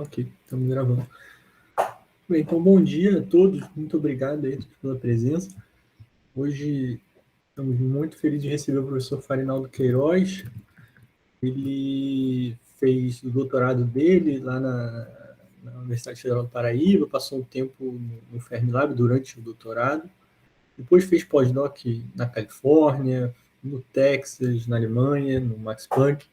Ok, estamos gravando. Bem, então, bom dia a todos. Muito obrigado aí pela presença. Hoje estamos muito felizes de receber o professor Farinaldo Queiroz. Ele fez o doutorado dele lá na Universidade Federal do Paraíba, passou um tempo no Fermilab durante o doutorado. Depois fez pós-doc na Califórnia, no Texas, na Alemanha, no Max Planck.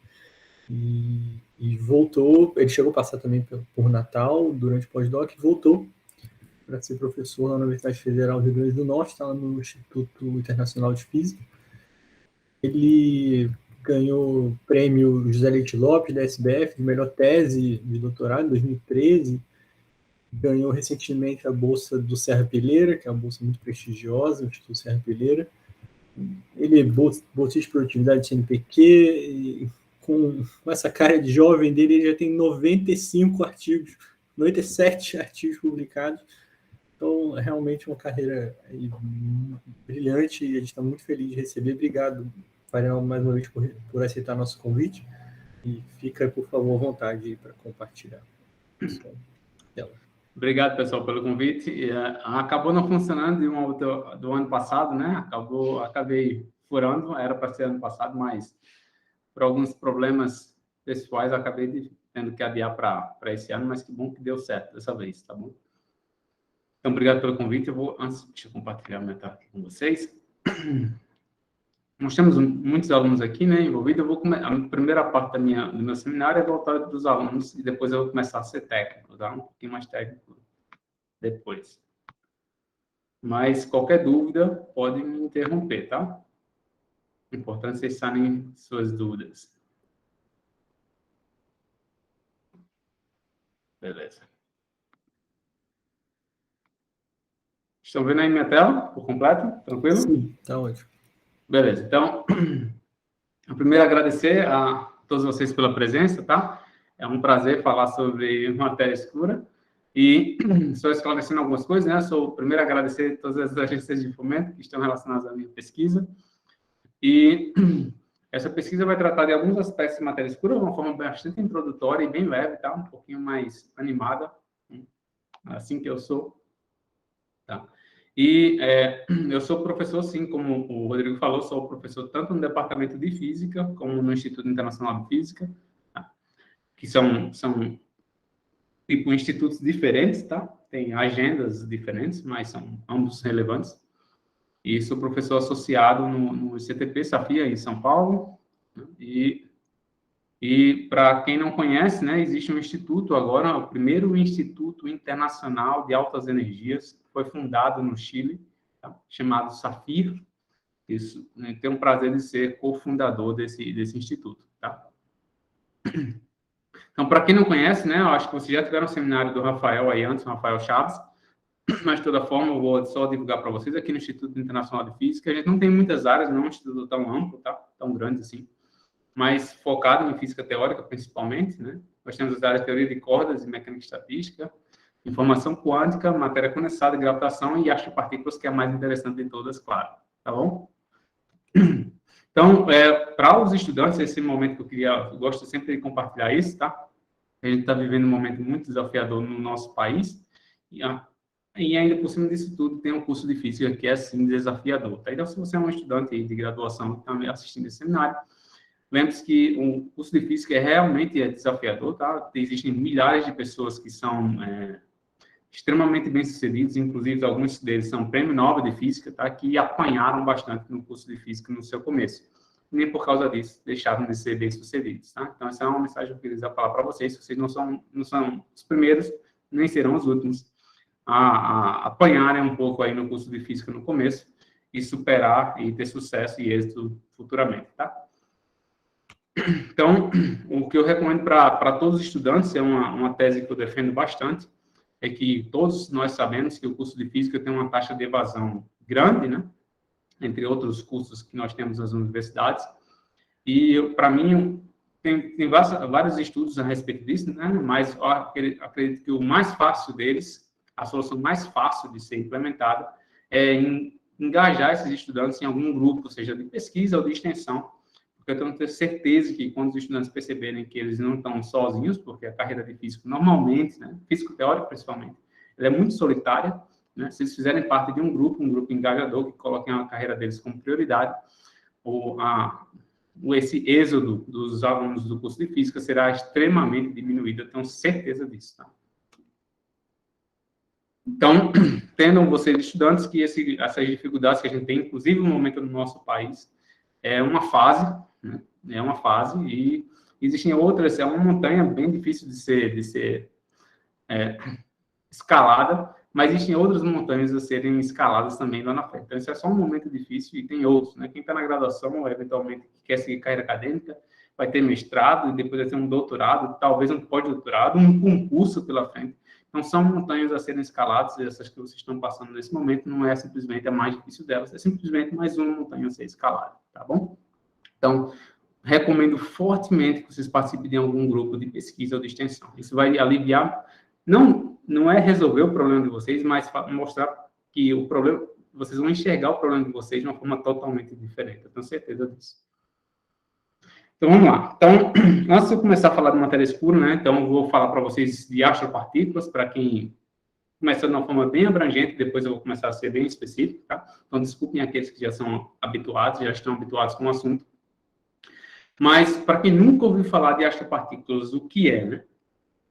E voltou, ele chegou a passar também por Natal, durante o pós-doc, e voltou para ser professor na Universidade Federal do Rio Grande do Norte, está no Instituto Internacional de Física. Ele ganhou o prêmio José Leite Lopes, da SBF, de melhor tese de doutorado, em 2013. Ganhou recentemente a bolsa do Serra Pilheira, que é uma bolsa muito prestigiosa, o Instituto Serra Pilheira. Ele é bolsista de produtividade de CNPq, e com essa cara de jovem dele, ele já tem 95 artigos, 97 artigos publicados. Então, realmente uma carreira aí brilhante e a gente está muito feliz de receber. Obrigado, Farinaldo, mais uma vez por aceitar nosso convite. E fica, por favor, à vontade para compartilhar. Obrigado, pessoal, pelo convite. Acabou não funcionando do ano passado, né? Acabei furando, era para ser ano passado, mas por alguns problemas pessoais acabei tendo que adiar para esse ano, mas que bom que deu certo dessa vez, tá bom? Então, obrigado pelo convite. Deixa eu compartilhar a minha tela aqui com vocês. Nós temos muitos alunos aqui, né, envolvidos. A primeira parte do meu seminário é voltada dos alunos e depois eu vou começar a ser técnico, tá? Um pouquinho mais técnico depois. Mas qualquer dúvida pode me interromper, tá? É importante vocês saberem suas dúvidas. Beleza. Estão vendo aí minha tela por completo? Tranquilo? Sim, está ótimo. Beleza. Então, primeiro agradecer a todos vocês pela presença, tá? É um prazer falar sobre matéria escura. E só esclarecendo algumas coisas, né? Primeiro agradecer a todas as agências de fomento que estão relacionadas à minha pesquisa. E essa pesquisa vai tratar de alguns aspectos de matéria escura de uma forma bastante introdutória e bem leve, tá? Um pouquinho mais animada, assim que eu sou, tá? E eu sou professor, sim, como o Rodrigo falou, sou professor tanto no Departamento de Física como no Instituto Internacional de Física, tá? Que são tipo institutos diferentes, tá? Tem agendas diferentes, mas são ambos relevantes. E sou professor associado no CTP Safia, em São Paulo. E para quem não conhece, né, existe um instituto agora, o primeiro Instituto Internacional de Altas Energias, que foi fundado no Chile, tá? Chamado SAFIR. Isso, né, tenho o prazer de ser cofundador desse instituto, tá? Então, para quem não conhece, né, eu acho que vocês já tiveram um seminário do Rafael aí antes, o Rafael Chaves, mas de toda forma eu vou só divulgar para vocês aqui no Instituto Internacional de Física. A gente não tem muitas áreas, não é um instituto tão amplo, tá? Tão grande assim, mas focado em física teórica principalmente, né? Nós temos as áreas de teoria de cordas e mecânica estatística, informação quântica, matéria condensada, gravitação e astropartículas, que é a mais interessante de todas, claro, tá bom? Então, para os estudantes, esse momento que eu gosto sempre de compartilhar isso, tá? A gente está vivendo um momento muito desafiador no nosso país, e ainda por cima disso tudo, tem um curso de física que é, sim, desafiador, tá? Então, se você é um estudante de graduação que está assistindo esse seminário, lembre-se que o curso de física realmente é desafiador, tá? Existem milhares de pessoas que são extremamente bem-sucedidos, inclusive alguns deles são prêmio Nobel de Física, tá? Que apanharam bastante no curso de Física no seu começo. Nem por causa disso deixaram de ser bem-sucedidos, tá? Então, essa é uma mensagem que eu queria falar para vocês. Vocês não são os primeiros, nem serão os últimos a apanharem um pouco aí no curso de Física no começo e superar e ter sucesso e êxito futuramente, tá? Então, o que eu recomendo para todos os estudantes, é uma tese que eu defendo bastante, é que todos nós sabemos que o curso de Física tem uma taxa de evasão grande, né? Entre outros cursos que nós temos nas universidades. E, para mim, tem vários estudos a respeito disso, né? Mas eu acredito que o mais fácil deles, a solução mais fácil de ser implementada, é engajar esses estudantes em algum grupo, seja de pesquisa ou de extensão, porque eu tenho certeza que quando os estudantes perceberem que eles não estão sozinhos, porque a carreira de físico normalmente, né, físico teórico principalmente, ela é muito solitária, né, se eles fizerem parte de um grupo engajador, que coloquem a carreira deles como prioridade, esse êxodo dos alunos do curso de física será extremamente diminuído, eu tenho certeza disso, tá? Então, entendam vocês, estudantes, que essas dificuldades que a gente tem, inclusive no momento no nosso país, é uma fase, né? É uma fase, e existem outras, é uma montanha bem difícil de ser escalada, mas existem outras montanhas a serem escaladas também lá na frente. Então, isso é só um momento difícil, e tem outros, né? Quem está na graduação, eventualmente, quer seguir carreira acadêmica, vai ter mestrado, e depois vai ter um doutorado, talvez um pós-doutorado, um concurso pela frente. Então, são montanhas a serem escaladas, e essas que vocês estão passando nesse momento não é simplesmente a mais difícil delas, é simplesmente mais uma montanha a ser escalada, tá bom? Então, recomendo fortemente que vocês participem de algum grupo de pesquisa ou de extensão. Isso vai aliviar, não é resolver o problema de vocês, mas mostrar que o problema, vocês vão enxergar o problema de vocês de uma forma totalmente diferente, eu tenho certeza disso. Então, vamos lá. Então, antes de eu começar a falar de matéria escura, né, então eu vou falar para vocês de astropartículas, para quem começa de uma forma bem abrangente, depois eu vou começar a ser bem específico, tá? Então, desculpem aqueles que já são habituados, já estão habituados com o assunto. Mas, para quem nunca ouviu falar de astropartículas, o que é, né?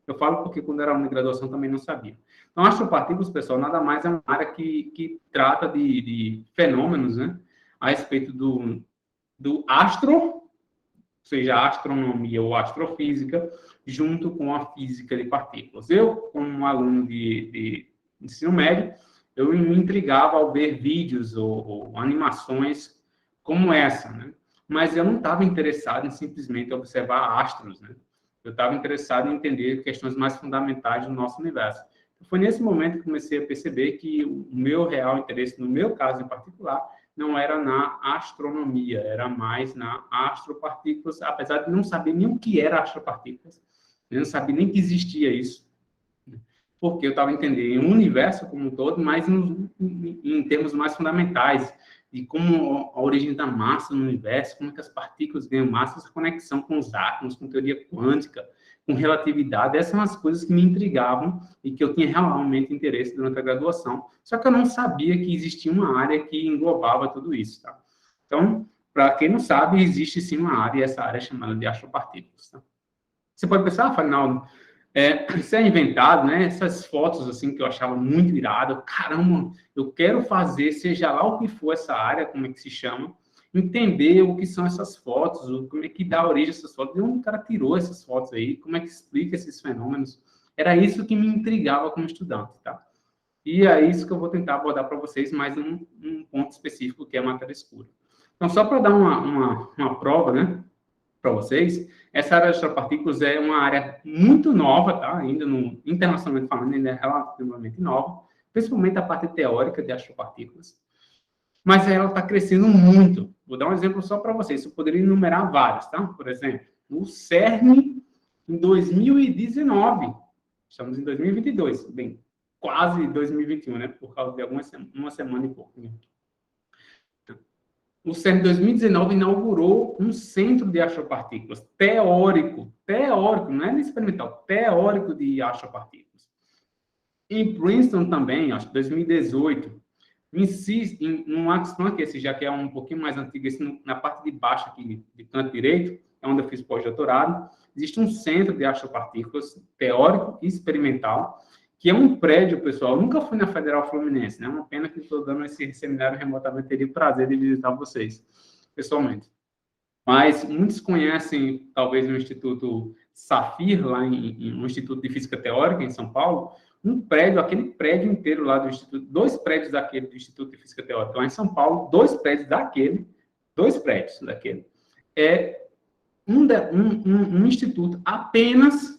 Eu falo porque quando era aluno de graduação também não sabia. Então, astropartículas, pessoal, nada mais é uma área que trata de fenômenos, né? A respeito do astro, ou seja, a astronomia ou astrofísica, junto com a física de partículas. Eu, como um aluno de ensino médio, eu me intrigava ao ver vídeos ou animações como essa, né? Mas eu não estava interessado em simplesmente observar astros, né? Eu estava interessado em entender questões mais fundamentais do nosso universo. Foi nesse momento que comecei a perceber que o meu real interesse, no meu caso em particular, não era na astronomia, era mais na astropartículas, apesar de não saber nem o que era astropartículas, eu não sabia nem que existia isso, porque eu estava entendendo o universo como um todo, mas em termos mais fundamentais, de como a origem da massa no universo, como é que as partículas ganham massa, essa conexão com os átomos, com teoria quântica, com relatividade, essas são as coisas que me intrigavam e que eu tinha realmente interesse durante a graduação. Só que eu não sabia que existia uma área que englobava tudo isso, tá? Então, para quem não sabe, existe sim uma área, e essa área é chamada de astropartículas, tá? Você pode pensar, afinal, isso é inventado, né? Essas fotos, assim, que eu achava muito irado. Caramba, eu quero fazer, seja lá o que for essa área, como é que se chama, entender o que são essas fotos, como é que dá origem a essas fotos, de onde o cara tirou essas fotos aí, como é que explica esses fenômenos. Era isso que me intrigava como estudante, tá? E é isso que eu vou tentar abordar para vocês, mais um ponto específico, que é a matéria escura. Então, só para dar uma prova, né, para vocês, essa área de astropartículas é uma área muito nova, tá? Ainda internacionalmente falando, ainda é relativamente nova, principalmente a parte teórica de astropartículas. Mas ela está crescendo muito. Vou dar um exemplo só para vocês. Eu poderia enumerar vários, tá? Por exemplo, o CERN, em 2019. Estamos em 2022. Bem, quase 2021, né? Por causa de uma semana e pouco. Né? O CERN, em 2019, inaugurou um centro de astropartículas teórico, não é experimental, teórico de astropartículas. Em Princeton também, acho que 2018, num Axon, que esse já que é um pouquinho mais antigo, esse na parte de baixo aqui, de canto direito, é onde eu fiz pós-doutorado, existe um centro de astropartículas teórico e experimental, que é um prédio, pessoal. Eu nunca fui na Federal Fluminense, né? Uma pena que estou dando esse seminário remotamente, teria o prazer de visitar vocês, pessoalmente. Mas muitos conhecem, talvez, o Instituto Safir, lá no Instituto de Física Teórica, em São Paulo, um prédio, aquele prédio inteiro lá do Instituto, 2 prédios daquele do Instituto de Física Teórica, lá em São Paulo, 2 prédios daquele, é um instituto apenas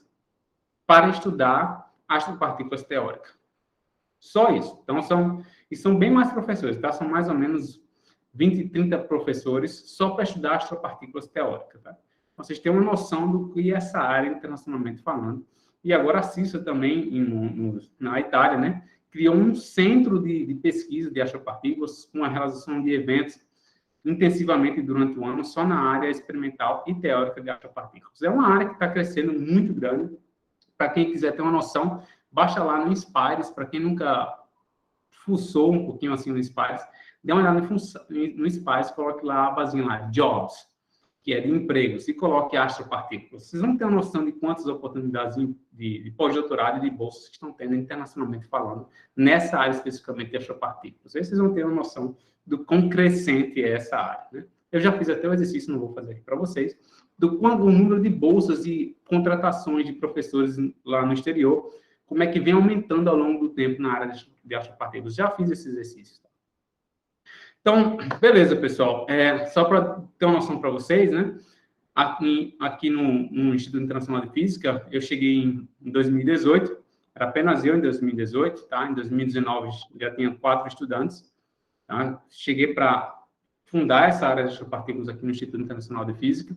para estudar astropartículas teóricas. Só isso. Então, são bem mais professores, tá? São mais ou menos 20, 30 professores só para estudar astropartículas teóricas, tá? Vocês têm uma noção do que é essa área internacionalmente falando. E agora a CISA também, na Itália, né, criou um centro de pesquisa de astropartículas com a realização de eventos intensivamente durante o ano só na área experimental e teórica de astropartículas. É uma área que está crescendo muito grande. Para quem quiser ter uma noção, baixa lá no Inspires, para quem nunca fuçou um pouquinho assim no Inspires, dê uma olhada no Inspires, coloque lá a abazinha lá, Jobs, que é de empregos, e coloque astropartículas. Vocês vão ter uma noção de quantas oportunidades de pós-doutorado e de bolsas que estão tendo internacionalmente falando, nessa área especificamente de astropartículas. Aí vocês vão ter uma noção do quão crescente é essa área. Né? Eu já fiz até o exercício, não vou fazer aqui para vocês, do quanto o número de bolsas e contratações de professores lá no exterior, como é que vem aumentando ao longo do tempo na área de astropartículas. Já fiz esse exercício. Então, beleza, pessoal. Só para ter uma noção para vocês, né? Aqui no Instituto Internacional de Física, eu cheguei em 2018, era apenas eu em 2018, tá? Em 2019 já tinha 4 estudantes, tá? Cheguei para fundar essa área de astropartículas aqui no Instituto Internacional de Física.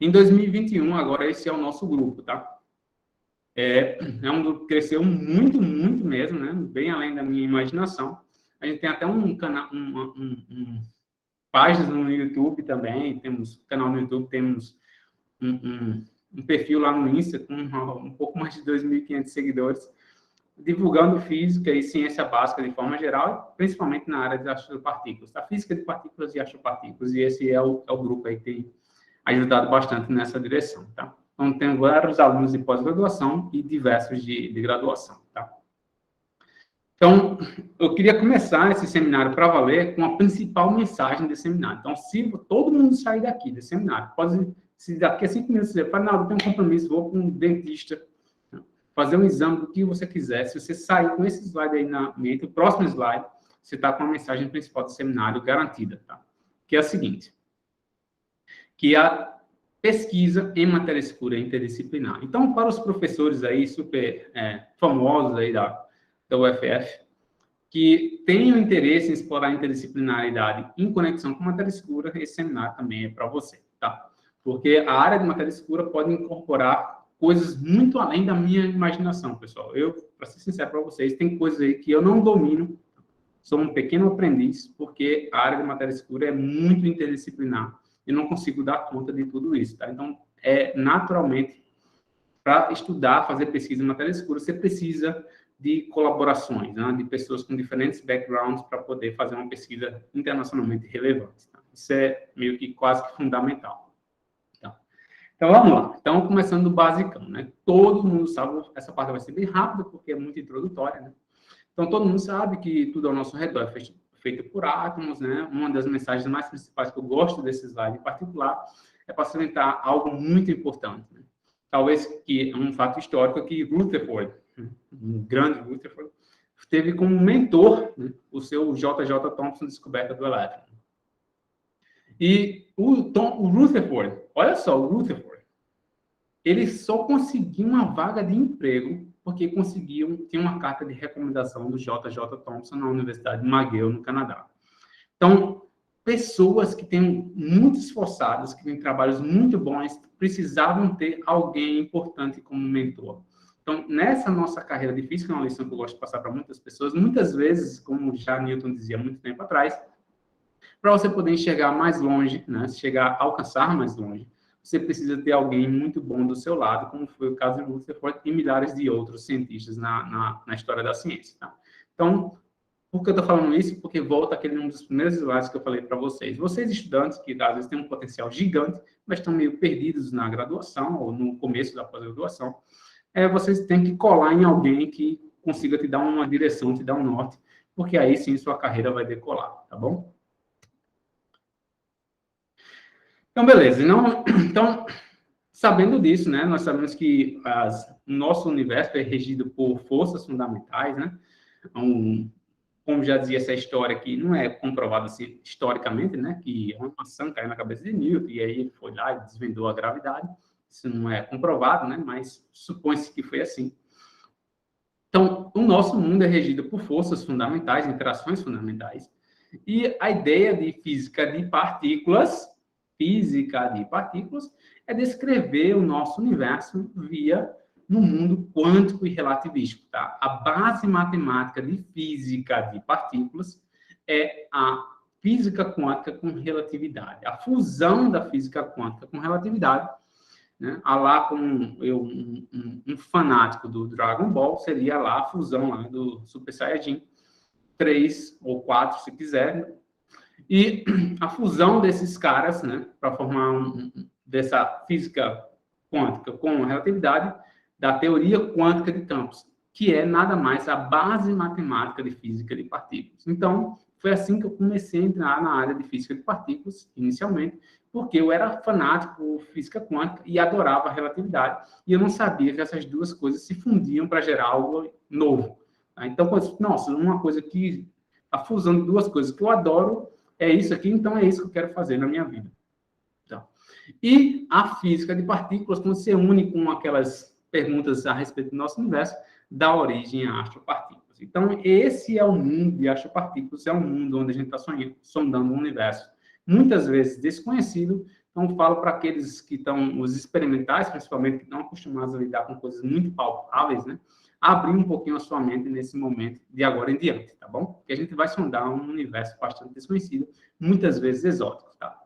Em 2021, agora esse é o nosso grupo, tá? É um grupo que cresceu muito, muito mesmo, né? Bem além da minha imaginação. A gente tem até um canal, páginas no YouTube também, temos canal no YouTube, temos um perfil lá no Insta com um pouco mais de 2.500 seguidores, divulgando física e ciência básica de forma geral, principalmente na área de astropartículas, a física de partículas e astropartículas, e esse é o grupo aí que tem ajudado bastante nessa direção, tá? Então, tem vários alunos de pós-graduação e diversos de graduação, tá? Então, eu queria começar esse seminário para valer com a principal mensagem desse seminário. Então, se todo mundo sair daqui desse seminário, pode, se daqui a 5 minutos você fala, não, eu tenho um compromisso, vou para um dentista, fazer um exame do que você quiser, se você sair com esse slide aí na mente, o próximo slide, você está com a mensagem principal do seminário garantida, tá? Que é a seguinte, que a pesquisa em matéria escura interdisciplinar. Então, para os professores aí super famosos aí da UFF, que tenham interesse em explorar a interdisciplinaridade em conexão com matéria escura, esse seminário também é para você, tá? Porque a área de matéria escura pode incorporar coisas muito além da minha imaginação, pessoal. Eu, para ser sincero para vocês, tem coisas aí que eu não domino, sou um pequeno aprendiz, porque a área de matéria escura é muito interdisciplinar e não consigo dar conta de tudo isso, tá? Então, naturalmente, para estudar, fazer pesquisa em matéria escura, você precisa de colaborações, né, de pessoas com diferentes backgrounds para poder fazer uma pesquisa internacionalmente relevante. Tá? Isso é meio que quase que fundamental. Tá? Então, vamos lá. Então, começando do basicão, né? Todo mundo sabe, essa parte vai ser bem rápida, porque é muito introdutória, né? Então, todo mundo sabe que tudo ao nosso redor é feito por átomos, né? Uma das mensagens mais principais que eu gosto desse slide em particular é para salientar algo muito importante, né? Talvez que é um fato histórico que Rutherford, um grande Rutherford, teve como mentor, né, o seu J.J. Thomson, descoberta do elétron. E o Rutherford, olha só, o Rutherford, ele só conseguiu uma vaga de emprego porque tinha uma carta de recomendação do J.J. Thomson na Universidade de McGill, no Canadá. Então, pessoas que têm muito esforçadas, que têm trabalhos muito bons, precisavam ter alguém importante como mentor. Então, nessa nossa carreira de física, uma lição que eu gosto de passar para muitas pessoas, muitas vezes, como já Newton dizia muito tempo atrás, para você poder enxergar mais longe, né, alcançar mais longe, você precisa ter alguém muito bom do seu lado, como foi o caso de Rutherford e milhares de outros cientistas na história da ciência. Tá? Então, por que eu estou falando isso? Porque volta aquele um dos primeiros slides que eu falei para vocês. Vocês, estudantes, que às vezes têm um potencial gigante, mas estão meio perdidos na graduação ou no começo da pós-graduação, vocês têm que colar em alguém que consiga te dar uma direção, te dar um norte, porque aí sim sua carreira vai decolar, tá bom? Então, beleza. Então, sabendo disso, né, nós sabemos que o nosso universo é regido por forças fundamentais, né? Como já dizia essa história aqui, não é comprovada assim, historicamente, né, que uma maçã caiu na cabeça de Newton, e aí ele foi lá e desvendou a gravidade. Isso não é comprovado, né, mas supõe-se que foi assim. Então, o nosso mundo é regido por forças fundamentais, interações fundamentais, e a ideia de física de partículas é descrever o nosso universo no mundo quântico e relativístico, tá? A base matemática de física de partículas é a física quântica com relatividade, a fusão da física quântica com relatividade, né? Lá como eu, um fanático do Dragon Ball, seria lá a fusão lá do Super Saiyajin 3 ou 4, se quiser, e a fusão desses caras, né, para formar dessa física quântica com relatividade, da teoria quântica de campos, que é nada mais a base matemática de física de partículas. Então, foi assim que eu comecei a entrar na área de física de partículas, inicialmente, porque eu era fanático por física quântica e adorava a relatividade, e eu não sabia que essas duas coisas se fundiam para gerar algo novo. Então, nossa, uma coisa que... a fusão de duas coisas que eu adoro é isso aqui, então é isso que eu quero fazer na minha vida. Então, e a física de partículas, quando se une com aquelas perguntas a respeito do nosso universo, dá origem a astropartículas. Então, esse é o mundo de astropartículas, é um mundo onde a gente está sondando um universo muitas vezes desconhecido. Então, falo para aqueles que estão, os experimentais, principalmente, que estão acostumados a lidar com coisas muito palpáveis, né? Abrir um pouquinho a sua mente nesse momento, de agora em diante, tá bom? Porque a gente vai sondar um universo bastante desconhecido, muitas vezes exótico, tá?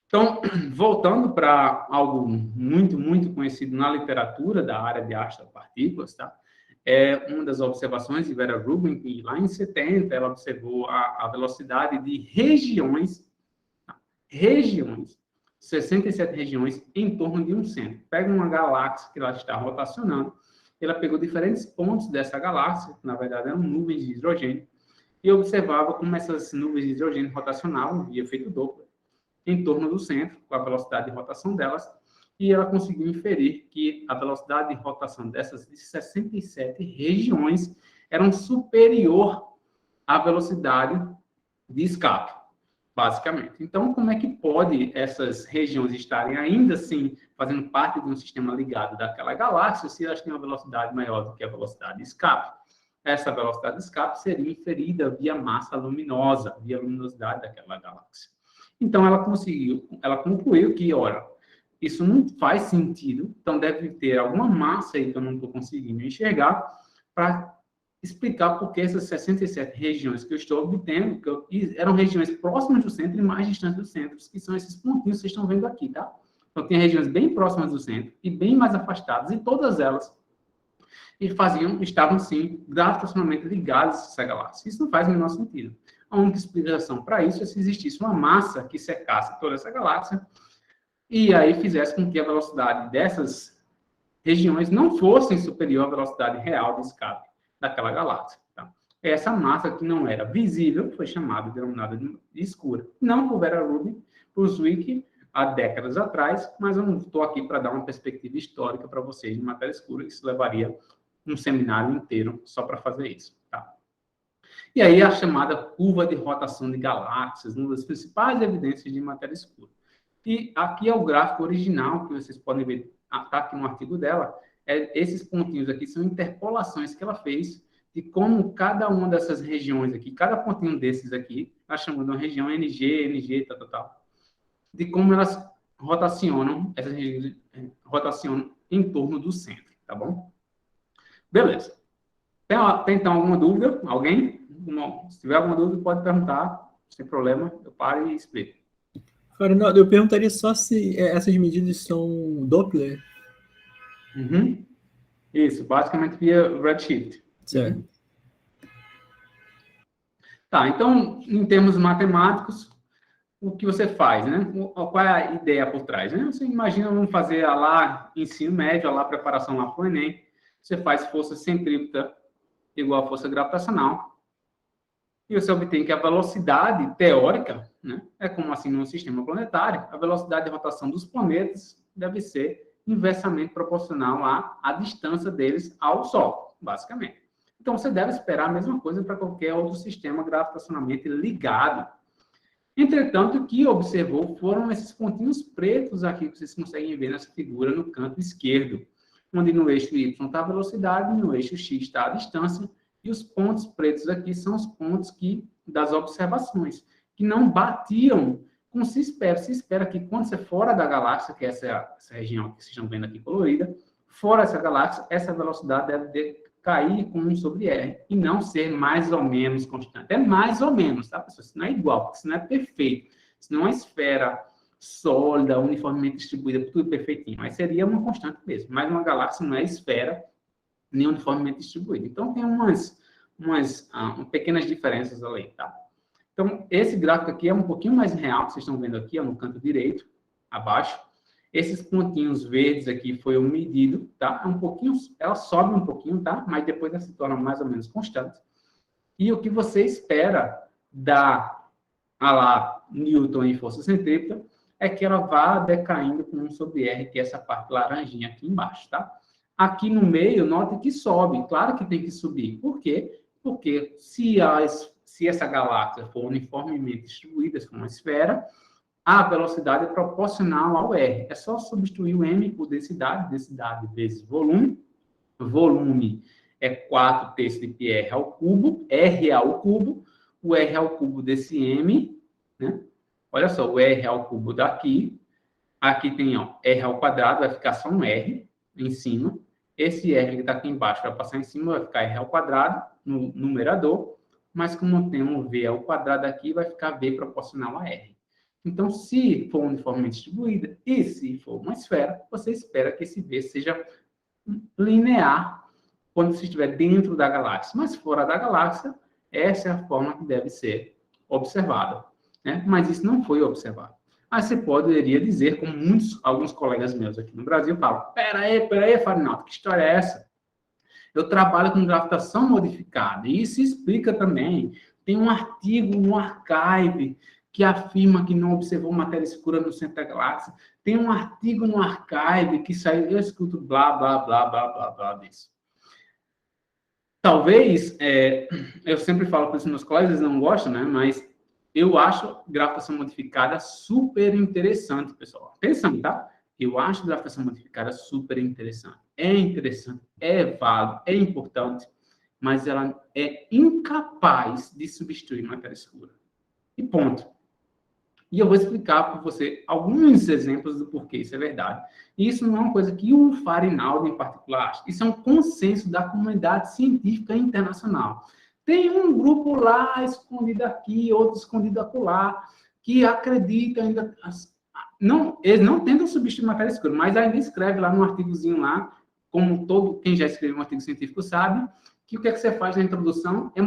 Então, voltando para algo muito, muito conhecido na literatura da área de astropartículas, tá? É uma das observações de Vera Rubin, que lá em 70 ela observou a velocidade de regiões, 67 regiões em torno de um centro. Pega uma galáxia que ela está rotacionando, ela pegou diferentes pontos dessa galáxia, que na verdade eram nuvens de hidrogênio, e observava como essas nuvens de hidrogênio rotacionavam via efeito Doppler em torno do centro, com a velocidade de rotação delas, e ela conseguiu inferir que a velocidade de rotação dessas 67 regiões era superior à velocidade de escape, basicamente. Então, como é que pode essas regiões estarem ainda assim fazendo parte de um sistema ligado daquela galáxia se elas têm uma velocidade maior do que a velocidade de escape? Essa velocidade de escape seria inferida via massa luminosa, via luminosidade daquela galáxia. Então, ela concluiu que, ora, isso não faz sentido, então deve ter alguma massa aí que eu não estou conseguindo enxergar para explicar por que essas 67 regiões que eu estou obtendo, que eram regiões próximas do centro e mais distantes do centro, que são esses pontinhos que vocês estão vendo aqui, tá? Então, tem regiões bem próximas do centro e bem mais afastadas, e todas elas estavam, sim, gravitacionalmente ligadas a essa galáxia. Isso não faz o menor sentido. A única explicação para isso é se existisse uma massa que cercasse toda essa galáxia e aí fizesse com que a velocidade dessas regiões não fosse superior à velocidade real de escape daquela galáxia. Tá? Essa massa que não era visível foi denominada de escura. Não por Vera Rubin, por Zwick, há décadas atrás, mas eu não estou aqui para dar uma perspectiva histórica para vocês de matéria escura. Isso levaria um seminário inteiro só para fazer isso. Tá? E aí a chamada curva de rotação de galáxias, uma das principais evidências de matéria escura. E aqui é o gráfico original, que vocês podem ver, está aqui no artigo dela. Esses pontinhos aqui são interpolações que ela fez de como cada uma dessas regiões aqui, cada pontinho desses aqui, ela chamou de uma região NG, tal, de como elas rotacionam, essas regiões rotacionam em torno do centro, tá bom? Beleza. Tem então alguma dúvida? Alguém? Se tiver alguma dúvida, pode perguntar, sem problema, eu paro e explico. Fernando, eu perguntaria só se essas medidas são Doppler. Uhum. Isso, basicamente via redshift. Certo. Uhum. Tá, então, em termos matemáticos, o que você faz, né? Qual é a ideia por trás, né? Você imagina, vamos fazer lá ensino médio, lá preparação lá para o Enem, você faz força centrípeta igual a força gravitacional, e você obtém que a velocidade teórica, né, é como assim num sistema planetário, a velocidade de rotação dos planetas deve ser inversamente proporcional à distância deles ao Sol, basicamente. Então, você deve esperar a mesma coisa para qualquer outro sistema gravitacionalmente ligado. Entretanto, o que observou foram esses pontinhos pretos aqui, que vocês conseguem ver nessa figura no canto esquerdo, onde no eixo Y está a velocidade, no eixo X está a distância, e os pontos pretos aqui são os pontos das observações, que não batiam com se espera. Se espera que quando você fora da galáxia, que é essa região que vocês estão vendo aqui colorida, fora dessa galáxia, essa velocidade deve cair com 1 sobre R, e não ser mais ou menos constante. É mais ou menos, tá, pessoal? Isso não é igual, porque isso não é perfeito. Isso não é uma esfera sólida, uniformemente distribuída, tudo perfeitinho. Mas seria uma constante mesmo. Mas uma galáxia não é esfera, nem uniformemente distribuída. Então, tem umas pequenas diferenças ali, tá? Então, esse gráfico aqui é um pouquinho mais real, que vocês estão vendo aqui, ó, no canto direito, abaixo. Esses pontinhos verdes aqui foi o medido, tá? É um pouquinho, ela sobe um pouquinho, tá? Mas depois ela se torna mais ou menos constante. E o que você espera da Newton em força centrípeta é que ela vá decaindo com 1 sobre R, que é essa parte laranjinha aqui embaixo, tá? Aqui no meio, note que sobe. Claro que tem que subir. Por quê? Porque se essa galáxia for uniformemente distribuída como uma esfera, a velocidade é proporcional ao R. É só substituir o M por densidade, densidade vezes volume. Volume é 4 terços de πr ao cubo, R ao cubo. O R ao cubo desse M, né? Olha só, o R ao cubo daqui. Aqui tem, ó, R ao quadrado, vai ficar só um R em cima. Esse R que está aqui embaixo vai passar em cima, vai ficar R ao quadrado no numerador. Mas como tem um V ao quadrado aqui, vai ficar V proporcional a R. Então, se for uniformemente distribuída e se for uma esfera, você espera que esse V seja linear quando você estiver dentro da galáxia. Mas fora da galáxia, essa é a forma que deve ser observada, né? Mas isso não foi observado. Aí você poderia dizer, como alguns colegas meus aqui no Brasil falam, peraí, Farinaldo, que história é essa? Eu trabalho com gravitação modificada, e isso explica também. Tem um artigo no Archive que afirma que não observou matéria escura no centro da galáxia. Tem um artigo no Archive que saiu, eu escuto blá, blá, blá, blá, blá, blá disso. Talvez, eu sempre falo para os meus colegas, eles não gostam, né? Mas eu acho gravitação modificada super interessante, pessoal. Atenção, tá? Eu acho gravitação modificada super interessante. É interessante, é válido, é importante, mas ela é incapaz de substituir matéria escura. E ponto. E eu vou explicar para você alguns exemplos do porquê isso é verdade. E isso não é uma coisa que o Farinaldo em particular acha. Isso é um consenso da comunidade científica internacional. Tem um grupo lá escondido aqui, outro escondido acolá, que acredita ainda... eles não tentam substituir matéria escura, mas ainda escreve lá num artigozinho lá, como todo quem já escreveu um artigo científico sabe, que o que é que você faz na introdução é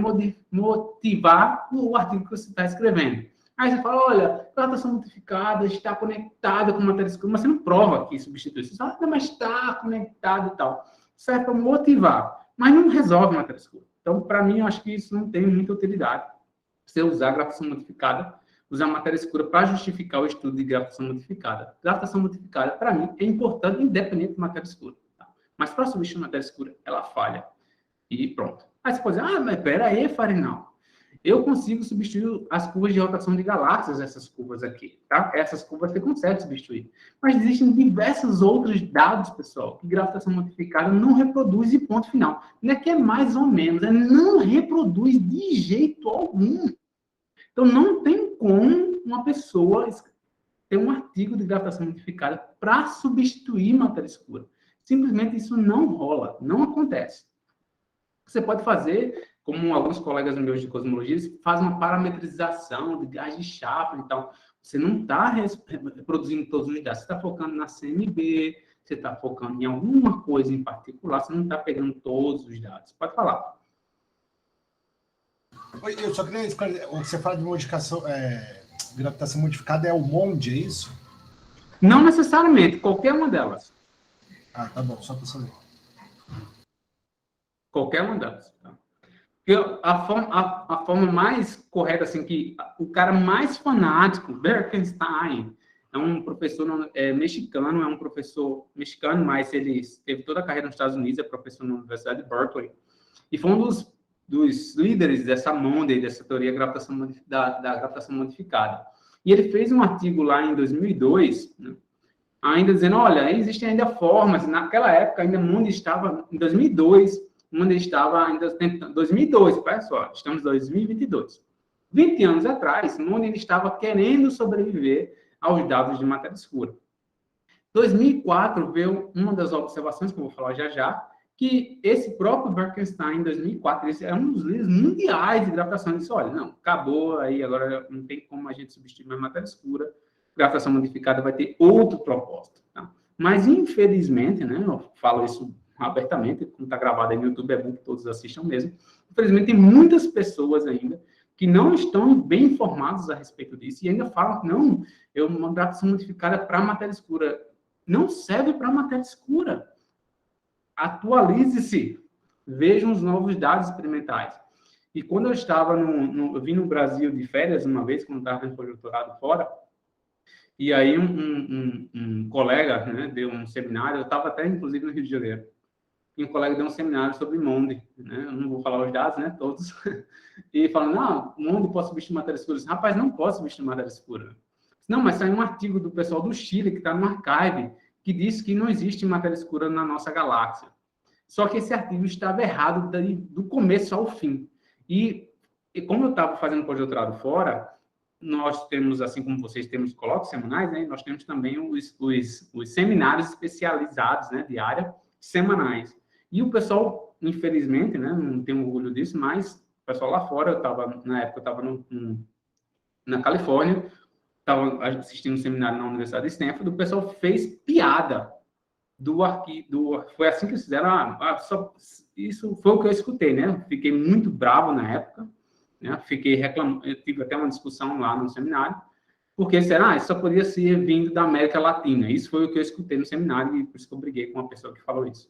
motivar o artigo que você está escrevendo. Aí você fala, olha, gravitação modificada está conectada com matéria escura, mas você não prova que substitui. Você fala, não, mas está conectado e tal. Serve para motivar, mas não resolve matéria escura. Então, para mim, eu acho que isso não tem muita utilidade. Você usar gravitação modificada, usar matéria escura para justificar o estudo de gravitação modificada. Gravitação modificada, para mim, é importante, independente de matéria escura. Tá? Mas para substituir matéria escura, ela falha. E pronto. Aí você pode dizer, mas peraí, Farinal. Eu consigo substituir as curvas de rotação de galáxias, essas curvas aqui, tá? Essas curvas você consegue substituir. Mas existem diversos outros dados, pessoal, que gravitação modificada não reproduz e ponto final. Não é que é mais ou menos, não reproduz de jeito algum. Então, não tem como uma pessoa ter um artigo de gravitação modificada para substituir matéria escura. Simplesmente isso não rola, não acontece. Você pode fazer, como alguns colegas meus de cosmologia, fazem uma parametrização de gás de Chapman e tal. Você não está reproduzindo todos os dados, você está focando na CMB, você está focando em alguma coisa em particular, você não está pegando todos os dados. Pode falar. Eu só queria esclarecer, você fala de modificação, gravitação modificada é o MOND, é isso? Não necessariamente, qualquer uma delas. Ah, tá bom, só para saber. Qualquer uma delas. Tá? A forma mais correta, assim, que o cara mais fanático, Bekenstein, é um professor mexicano, é um professor mexicano, mas ele teve toda a carreira nos Estados Unidos, é professor na Universidade de Berkeley, e foi um dos líderes dessa MOND, dessa teoria da gravitação modificada. E ele fez um artigo lá em 2002, né, ainda dizendo, olha, existem ainda formas, naquela época ainda o mundo estava, em 2002, o mundo estava ainda tentando, 2002, olha só, estamos em 2022. 20 anos atrás, o mundo ainda estava querendo sobreviver aos dados de matéria escura. Em 2004, veio uma das observações, que eu vou falar já já, que esse próprio Bekenstein, em 2004, esse é um dos líderes mundiais de gravitação, ele disse, olha, não, acabou, aí agora não tem como a gente substituir mais matéria escura, gravitação modificada vai ter outro propósito. Tá? Mas, infelizmente, né, eu falo isso abertamente, como está gravado aí no YouTube, é bom que todos assistam mesmo, infelizmente tem muitas pessoas ainda que não estão bem informados a respeito disso e ainda falam que não, uma gravitação modificada para matéria escura. Não serve para matéria escura. Atualize-se. Vejam os novos dados experimentais. E quando eu estava eu vim no Brasil de férias uma vez, quando estava no doutorado fora, e aí um colega, né, deu um seminário, eu estava até, inclusive, no Rio de Janeiro, e um colega deu um seminário sobre Monde, né, eu não vou falar os dados, né, todos, e falando, não, Monde pode substituir matéria escura. Rapaz, não pode substituir matéria escura. Não, mas saiu um artigo do pessoal do Chile, que está no Archive, que diz que não existe matéria escura na nossa galáxia. Só que esse artigo estava errado do começo ao fim. E como eu estava fazendo pós-doutorado fora, nós temos, assim como vocês temos colóquios semanais, né, nós temos também os seminários especializados, né, de área, semanais. E o pessoal, infelizmente, né, não tenho orgulho disso, mas o pessoal lá fora, na época eu estava na Califórnia, estava assistindo um seminário na Universidade de Stanford, o pessoal fez piada do arquivo, foi assim que eles fizeram, isso foi o que eu escutei, né? Fiquei muito bravo na época, né? Fiquei reclamando, eu tive até uma discussão lá no seminário, porque disseram, isso só podia ser vindo da América Latina. Isso foi o que eu escutei no seminário, e por isso que eu briguei com uma pessoa que falou isso.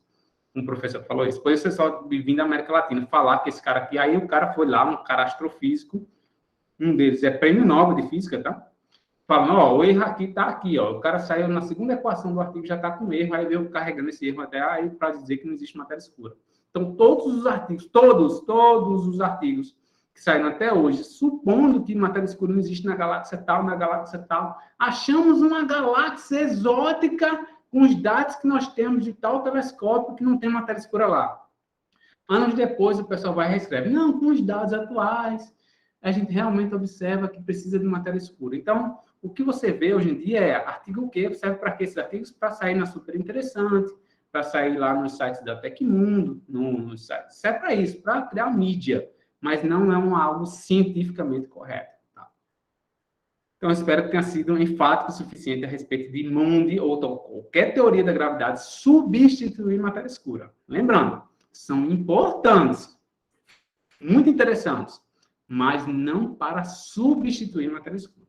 Um professor que falou isso. Pois você só vindo da América Latina, falar que esse cara aqui, aí o cara foi lá, um cara astrofísico, um deles é prêmio Nobel de Física, tá? Falando, o erro aqui está aqui, o cara saiu na segunda equação do artigo, já está com erro, aí veio carregando esse erro até aí para dizer que não existe matéria escura. Então, todos os artigos, todos os artigos que saíram até hoje, supondo que matéria escura não existe na galáxia tal, achamos uma galáxia exótica com os dados que nós temos de tal telescópio que não tem matéria escura lá. Anos depois, o pessoal vai e reescreve. Não, com os dados atuais, a gente realmente observa que precisa de matéria escura. Então, o que você vê hoje em dia é artigo o quê? Serve para quê esses artigos? Para sair na Super Interessante, para sair lá nos sites da Tecmundo, nos sites. Serve para isso, para criar mídia, mas não é algo cientificamente correto. Tá? Então, eu espero que tenha sido enfático o suficiente a respeito de Monde ou qualquer teoria da gravidade substituir matéria escura. Lembrando, são importantes, muito interessantes, mas não para substituir matéria escura.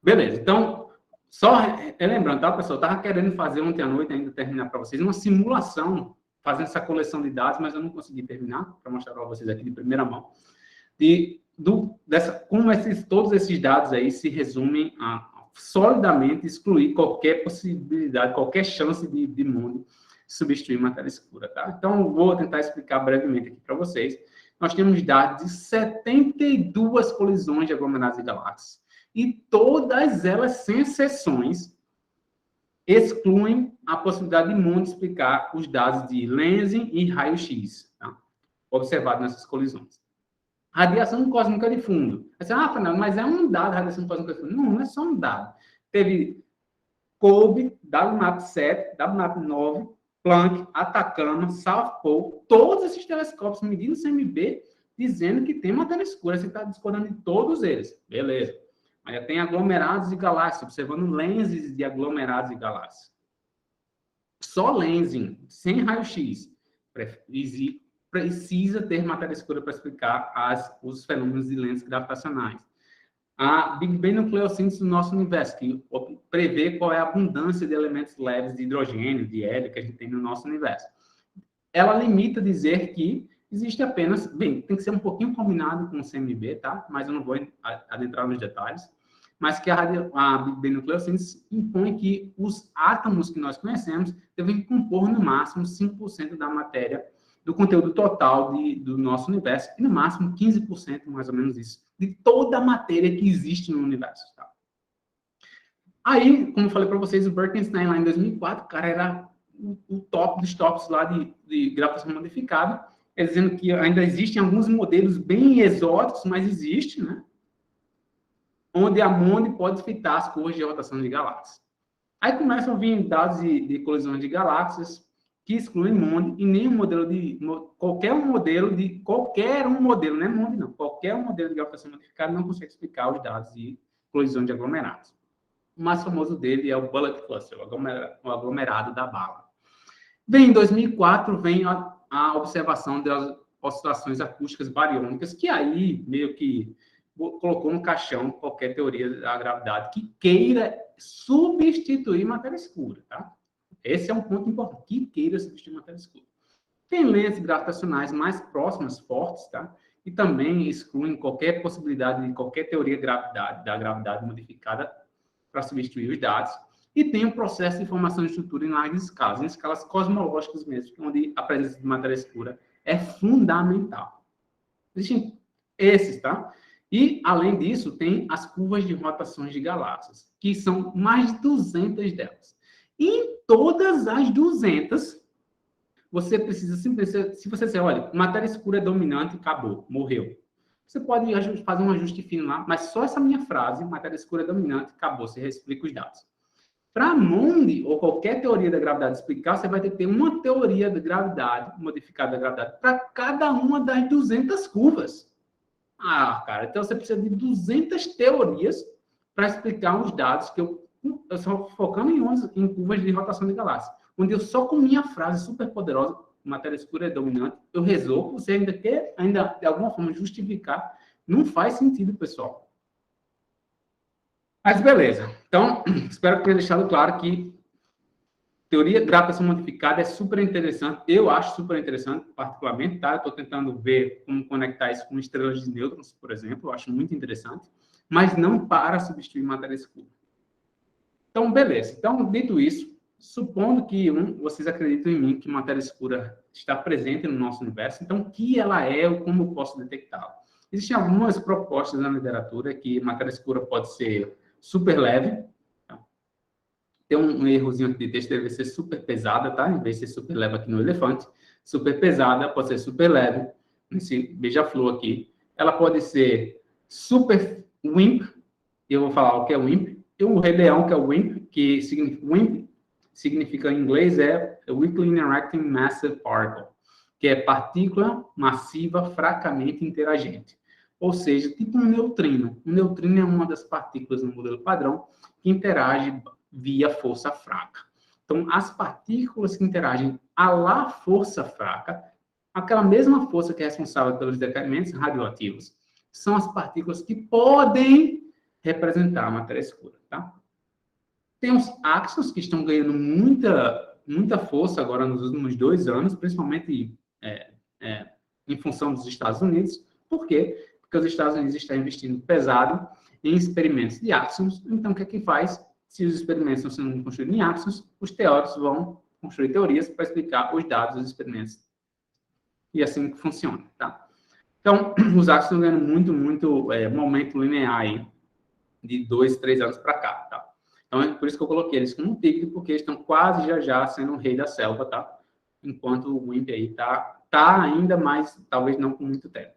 Beleza, então, só lembrando, tá, pessoal? Eu estava querendo fazer ontem à noite, ainda terminar para vocês, uma simulação, fazendo essa coleção de dados, mas eu não consegui terminar, para mostrar para vocês aqui de primeira mão, como todos esses dados aí se resumem a solidamente excluir qualquer possibilidade, qualquer chance de mundo substituir matéria escura, tá? Então, vou tentar explicar brevemente aqui para vocês. Nós temos dados de 72 colisões de aglomerados de galáxias. E todas elas, sem exceções, excluem a possibilidade de mundo explicar os dados de lensing e raio-x, tá? Observados nessas colisões. Radiação cósmica de fundo. Fernando, mas é um dado radiação cósmica de fundo. Não, não é só um dado. Teve COBE, WMAP-7, WMAP-9, Planck, Atacama, South Pole, todos esses telescópios medindo CMB, dizendo que tem matéria escura. Você está discordando de todos eles. Beleza. Aí tem aglomerados de galáxias, observando lenses de aglomerados de galáxias. Só lensing, sem raio-x, precisa ter matéria escura para explicar os fenômenos de lentes gravitacionais. A Big Bang nucleossíntese do nosso universo, que prevê qual é a abundância de elementos leves de hidrogênio, de hélio, que a gente tem no nosso universo. Ela limita a dizer que existe apenas... Bem, tem que ser um pouquinho combinado com o CMB, tá? Mas eu não vou adentrar nos detalhes. Mas que a Big Bang nucleossíntese impõe que os átomos que nós conhecemos devem compor, no máximo, 5% da matéria, do conteúdo total do nosso universo, e no máximo 15%, mais ou menos isso, de toda a matéria que existe no universo. Tá? Aí, como eu falei para vocês, o Bekenstein, lá em 2004, o cara era o top dos tops lá de gravitação modificada, dizendo que ainda existem alguns modelos bem exóticos, mas existe, né? Onde a Monde pode fitar as curvas de rotação de galáxias. Aí começam a vir dados de colisões de galáxias, que excluem monde e nenhum modelo qualquer um modelo, não é monde não, qualquer um modelo de gravitação modificada não consegue explicar os dados de colisão de aglomerados. O mais famoso dele é o Bullet Cluster, o aglomerado da bala. Bem, em 2004 vem a observação das oscilações acústicas bariônicas, que aí meio que colocou no caixão qualquer teoria da gravidade que queira substituir matéria escura, tá? Esse é um ponto importante, que queira substituir matéria escura. Tem lentes gravitacionais mais próximas, fortes, tá? E também excluem qualquer possibilidade de qualquer teoria da gravidade modificada para substituir os dados. E tem um processo de formação de estrutura em largas escalas, em escalas cosmológicas mesmo, onde a presença de matéria escura é fundamental. Existem esses, tá? E, além disso, tem as curvas de rotações de galáxias, que são mais de 200 delas. E em todas as 200, você precisa simplesmente... Se você disser, olha, matéria escura é dominante, acabou, morreu. Você pode fazer um ajuste fino lá, mas só essa minha frase, matéria escura é dominante, acabou, você explica os dados. Para Monde, ou qualquer teoria da gravidade explicar, você vai ter que ter uma teoria da gravidade, modificada da gravidade, para cada uma das 200 curvas. Ah, cara, então você precisa de 200 teorias para explicar os dados que eu estou focando em curvas de rotação de galáxias, onde eu só com minha frase super poderosa, matéria escura é dominante, eu resolvo, você ainda quer, de alguma forma, justificar. Não faz sentido, pessoal. Mas beleza. Então, espero que tenha deixado claro que teoria de gravitação modificada é super interessante. Eu acho super interessante, particularmente, tá? Estou tentando ver como conectar isso com estrelas de nêutrons, por exemplo. Eu acho muito interessante. Mas não para substituir matéria escura. Então, beleza. Então, dito isso, supondo que vocês acreditam em mim que matéria escura está presente no nosso universo, então, o que ela é ou como eu posso detectá-la? Existem algumas propostas na literatura que matéria escura pode ser super leve. Tá? Tem um errozinho aqui de texto, deve ser super pesada, tá? Em vez de ser super leve aqui no elefante. Super pesada pode ser super leve, nesse beija-flor aqui. Ela pode ser super WIMP, eu vou falar o que é WIMP. Tem o Rei Leão, que é o WIMP, que WIMP significa em inglês Weakly Interacting Massive Particle, que é partícula massiva fracamente interagente. Ou seja, tipo um neutrino. Um neutrino é uma das partículas no modelo padrão que interage via força fraca. Então, as partículas que interagem à la força fraca, aquela mesma força que é responsável pelos decaimentos radioativos, são as partículas que podem representar a matéria escura, tá? Tem os áxions que estão ganhando muita força agora nos últimos 2 anos, principalmente em função dos Estados Unidos. Por quê? Porque os Estados Unidos estão investindo pesado em experimentos de áxions. Então, o que é que faz? Se os experimentos estão sendo construídos em áxions, os teóricos vão construir teorias para explicar os dados dos experimentos. E assim que funciona, tá? Então, os áxions estão ganhando muito momento linear aí, de 2, 3 anos para cá, tá? Então, é por isso que eu coloquei eles como um tigre, porque eles estão quase já sendo o rei da selva, tá? Enquanto o WIMP aí tá ainda mais, talvez não com muito tempo.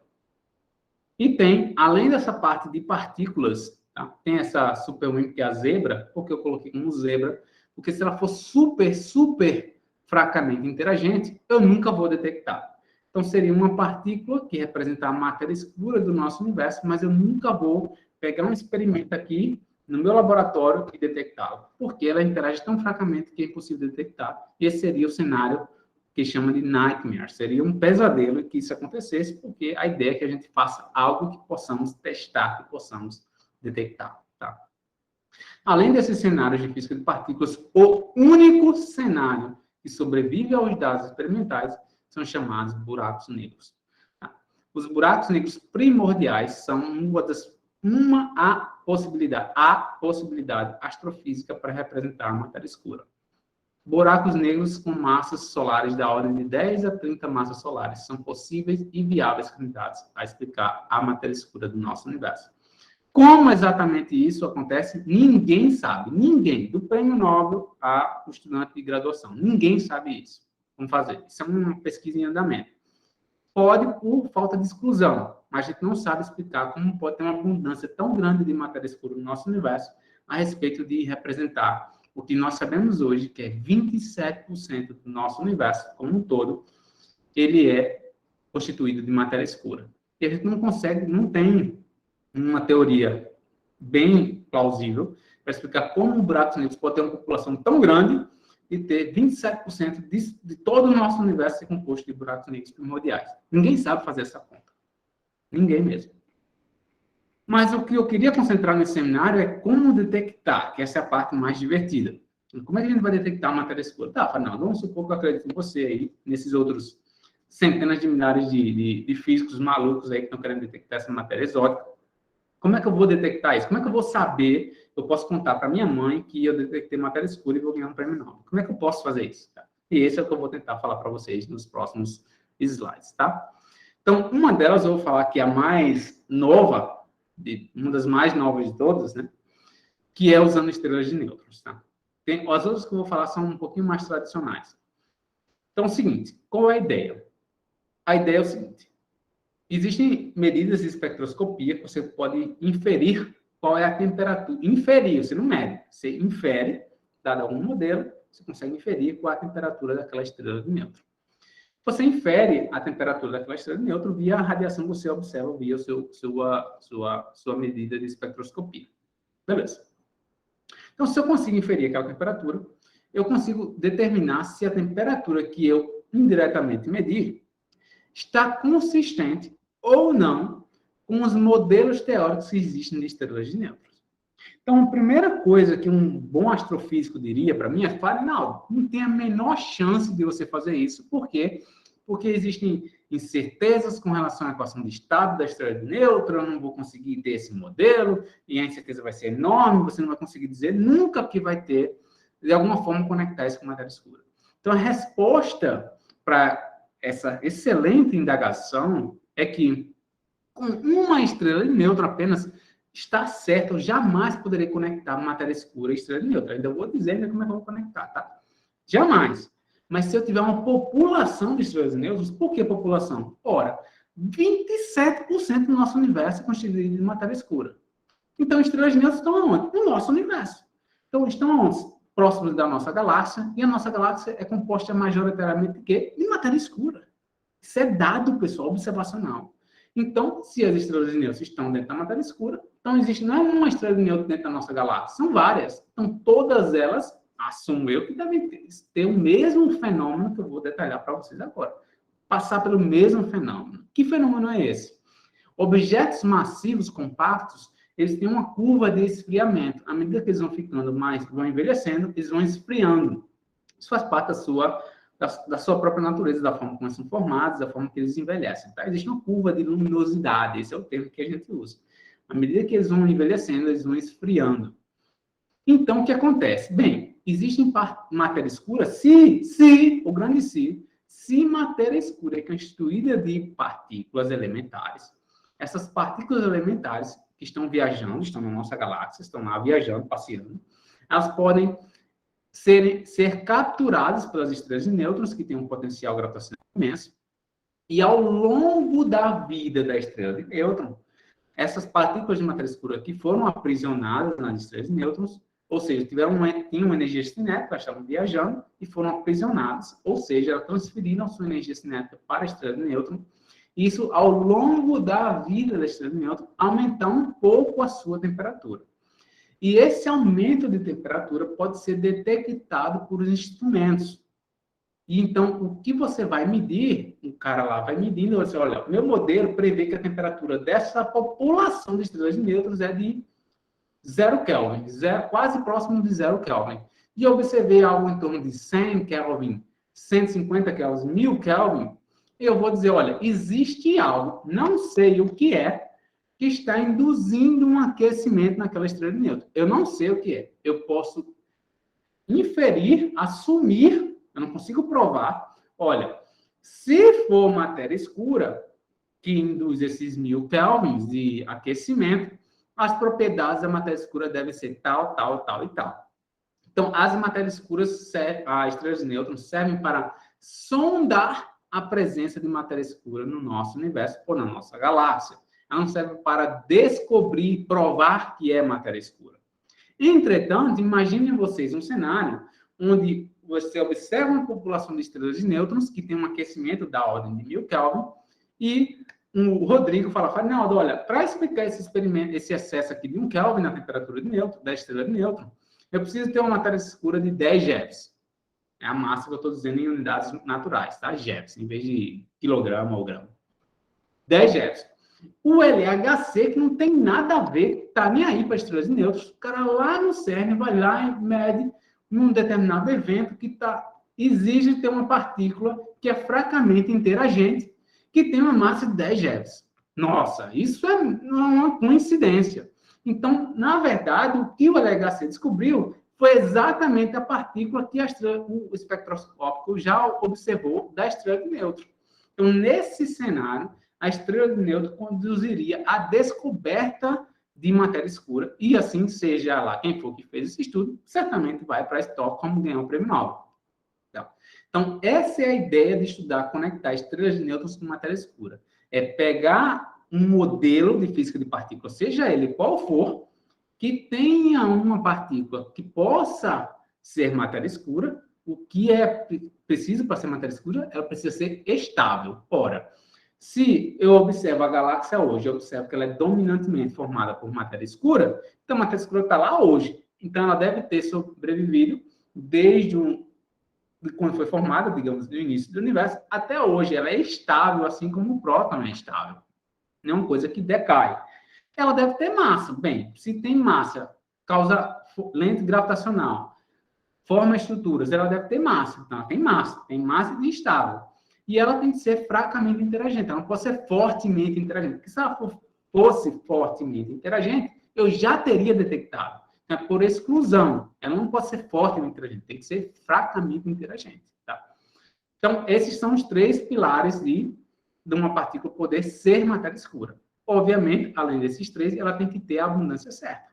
E tem, além dessa parte de partículas, tá? Tem essa super WIMP, que é a zebra, porque eu coloquei como zebra, porque se ela for super fracamente interagente, eu nunca vou detectar. Então, seria uma partícula que representa a matéria escura do nosso universo, mas eu nunca vou pegar um experimento aqui no meu laboratório e detectá-la, porque ela interage tão fracamente que é impossível detectar. E esse seria o cenário que chama de nightmare. Seria um pesadelo que isso acontecesse, porque a ideia é que a gente faça algo que possamos testar, que possamos detectar. Tá? Além desses cenários de física de partículas, o único cenário que sobrevive aos dados experimentais são chamados buracos negros. Tá? Os buracos negros primordiais são a possibilidade astrofísica para representar a matéria escura. Buracos negros com massas solares da ordem de 10 a 30 massas solares são possíveis e viáveis candidatos a explicar a matéria escura do nosso universo. Como exatamente isso acontece, ninguém sabe. Ninguém, do prêmio Nobel ao estudante de graduação. Ninguém sabe isso. Vamos fazer. Isso é uma pesquisa em andamento. Pode por falta de exclusão, mas a gente não sabe explicar como pode ter uma abundância tão grande de matéria escura no nosso universo a respeito de representar o que nós sabemos hoje, que é 27% do nosso universo como um todo, ele é constituído de matéria escura. E a gente não tem uma teoria bem plausível para explicar como o buraco negro pode ter uma população tão grande e ter 27% de todo o nosso universo ser composto de buracos negros primordiais. Ninguém sabe fazer essa conta. Ninguém mesmo. Mas o que eu queria concentrar nesse seminário é como detectar, que essa é a parte mais divertida. Como é que a gente vai detectar a matéria escura? Tá, Fernando, vamos supor que eu acredito em você aí, nesses outros centenas de milhares de físicos malucos aí que estão querendo detectar essa matéria exótica. Como é que eu vou detectar isso? Como é que eu vou saber? Eu posso contar para minha mãe que eu detectei matéria escura e vou ganhar um prêmio Nobel. Como é que eu posso fazer isso? Tá? E esse é o que eu vou tentar falar para vocês nos próximos slides, tá? Então, uma delas eu vou falar que é a mais nova, uma das mais novas de todas, né? Que é usando estrelas de nêutrons, tá? As outras que eu vou falar são um pouquinho mais tradicionais. Então, é o seguinte, qual é a ideia? A ideia é o seguinte, existem medidas de espectroscopia que você pode inferir qual é a temperatura. Inferir, você não mede. Você infere, dado algum modelo, você consegue inferir qual é a temperatura daquela estrela de nêutron. Você infere a temperatura daquela estrela de nêutron via a radiação que você observa via sua medida de espectroscopia. Beleza. Então, se eu consigo inferir aquela temperatura, eu consigo determinar se a temperatura que eu indiretamente medir está consistente ou não com os modelos teóricos que existem de estrelas de nêutrons. Então, a primeira coisa que um bom astrofísico diria para mim é: não tem a menor chance de você fazer isso. Por quê? Porque existem incertezas com relação à equação de estado da estrela de nêutron, eu não vou conseguir ter esse modelo, e a incerteza vai ser enorme, você não vai conseguir dizer nunca que vai ter, de alguma forma, conectar isso com matéria escura. Então, a resposta para essa excelente indagação é que, com uma estrela de nêutron apenas, está certo, eu jamais poderei conectar matéria escura e estrela de nêutron. Ainda vou dizer como é que eu vou conectar, tá? Jamais. Mas se eu tiver uma população de estrelas de nêutrons, por que população? Ora, 27% do nosso universo é constituído de matéria escura. Então, estrelas de nêutrons estão aonde? No nosso universo. Então, estão aonde? Próximos da nossa galáxia, e a nossa galáxia é composta majoritariamente de quê? De matéria escura. Isso é dado, pessoal, observacional. Então, se as estrelas de nêutrons estão dentro da matéria escura, então existe não é uma estrela de nêutrons dentro da nossa galáxia, são várias. Então, todas elas, assumo eu, que devem ter o mesmo fenômeno que eu vou detalhar para vocês agora. Passar pelo mesmo fenômeno. Que fenômeno é esse? Objetos massivos compactos, eles têm uma curva de esfriamento. À medida que eles vão ficando mais, vão envelhecendo, eles vão esfriando. Isso faz parte da sua própria natureza, da forma como eles são formados, da forma que eles envelhecem. Tá? Existe uma curva de luminosidade, esse é o termo que a gente usa. À medida que eles vão envelhecendo, eles vão esfriando. Então, o que acontece? Bem, existe matéria escura o grande se matéria escura é constituída de partículas elementares. Essas partículas elementares que estão viajando, estão na nossa galáxia, estão lá viajando, passeando, elas podem ser capturadas pelas estrelas de nêutrons, que têm um potencial gravitacional imenso, e ao longo da vida da estrela de nêutron, essas partículas de matéria escura que foram aprisionadas nas estrelas de nêutrons, ou seja, tinham uma energia cinética, estavam viajando e foram aprisionadas, ou seja, transferiram sua energia cinética para a estrela de nêutron. Isso, ao longo da vida da estrela de nêutron, aumentar um pouco a sua temperatura. E esse aumento de temperatura pode ser detectado por instrumentos. E então, o que você vai medir, o cara lá vai medindo, você olha, meu modelo prevê que a temperatura dessa população de estrelas de nêutrons é de 0 Kelvin, quase próximo de 0 Kelvin. E eu observei algo em torno de 100 Kelvin, 150 Kelvin, 1000 Kelvin, eu vou dizer, olha, existe algo, não sei o que é, que está induzindo um aquecimento naquela estrela de nêutron. Eu não sei o que é. Eu posso inferir, assumir, eu não consigo provar. Olha, se for matéria escura, que induz esses 1000 kelvins de aquecimento, as propriedades da matéria escura devem ser tal, tal, tal e tal. Então, as matérias escuras, as estrelas de nêutrons, servem para sondar a presença de matéria escura no nosso universo ou na nossa galáxia. Ela não serve para descobrir, provar que é matéria escura. Entretanto, imaginem vocês um cenário onde você observa uma população de estrelas de nêutrons que tem um aquecimento da ordem de 1000 Kelvin e o Rodrigo fala, Farinaldo, olha, para explicar esse experimento, esse excesso aqui de 1 Kelvin na temperatura de nêutron, da estrela de nêutron, eu preciso ter uma matéria escura de 10 GeVs. É a massa que eu estou dizendo em unidades naturais, tá? GeVs, em vez de quilograma ou grama. 10 GeVs. O LHC, que não tem nada a ver, tá nem aí para estrelas de nêutrons, o cara lá no CERN vai lá e mede num determinado evento que exige ter uma partícula que é fracamente interagente, que tem uma massa de 10 GeVs. Nossa, isso é uma coincidência. Então, na verdade, o que o LHC descobriu foi exatamente a partícula que o espectroscópico já observou da estrela de nêutron. Então, nesse cenário, a estrela de nêutron conduziria à descoberta de matéria escura, e assim, seja lá quem for que fez esse estudo, certamente vai para Stockholm ganhar o prêmio Nobel. Então, essa é a ideia de estudar, conectar estrelas de nêutrons com matéria escura. É pegar um modelo de física de partículas, seja ele qual for, que tenha uma partícula que possa ser matéria escura. O que é preciso para ser matéria escura? Ela precisa ser estável. Ora, se eu observo a galáxia hoje, eu observo que ela é dominantemente formada por matéria escura, então a matéria escura está lá hoje. Então, ela deve ter sobrevivido desde quando foi formada, digamos, no início do universo, até hoje. Ela é estável, assim como o próton é estável. Não é uma coisa que decai. Ela deve ter massa. Bem, se tem massa, causa lente gravitacional, forma estruturas, ela deve ter massa. Então, ela tem massa e instável. E ela tem que ser fracamente interagente, ela não pode ser fortemente interagente. Porque se ela fosse fortemente interagente, eu já teria detectado. Então, é por exclusão. Ela não pode ser fortemente interagente, tem que ser fracamente interagente. Tá? Então, esses são os 3 pilares de uma partícula poder ser matéria escura. Obviamente, além desses 3, ela tem que ter a abundância certa.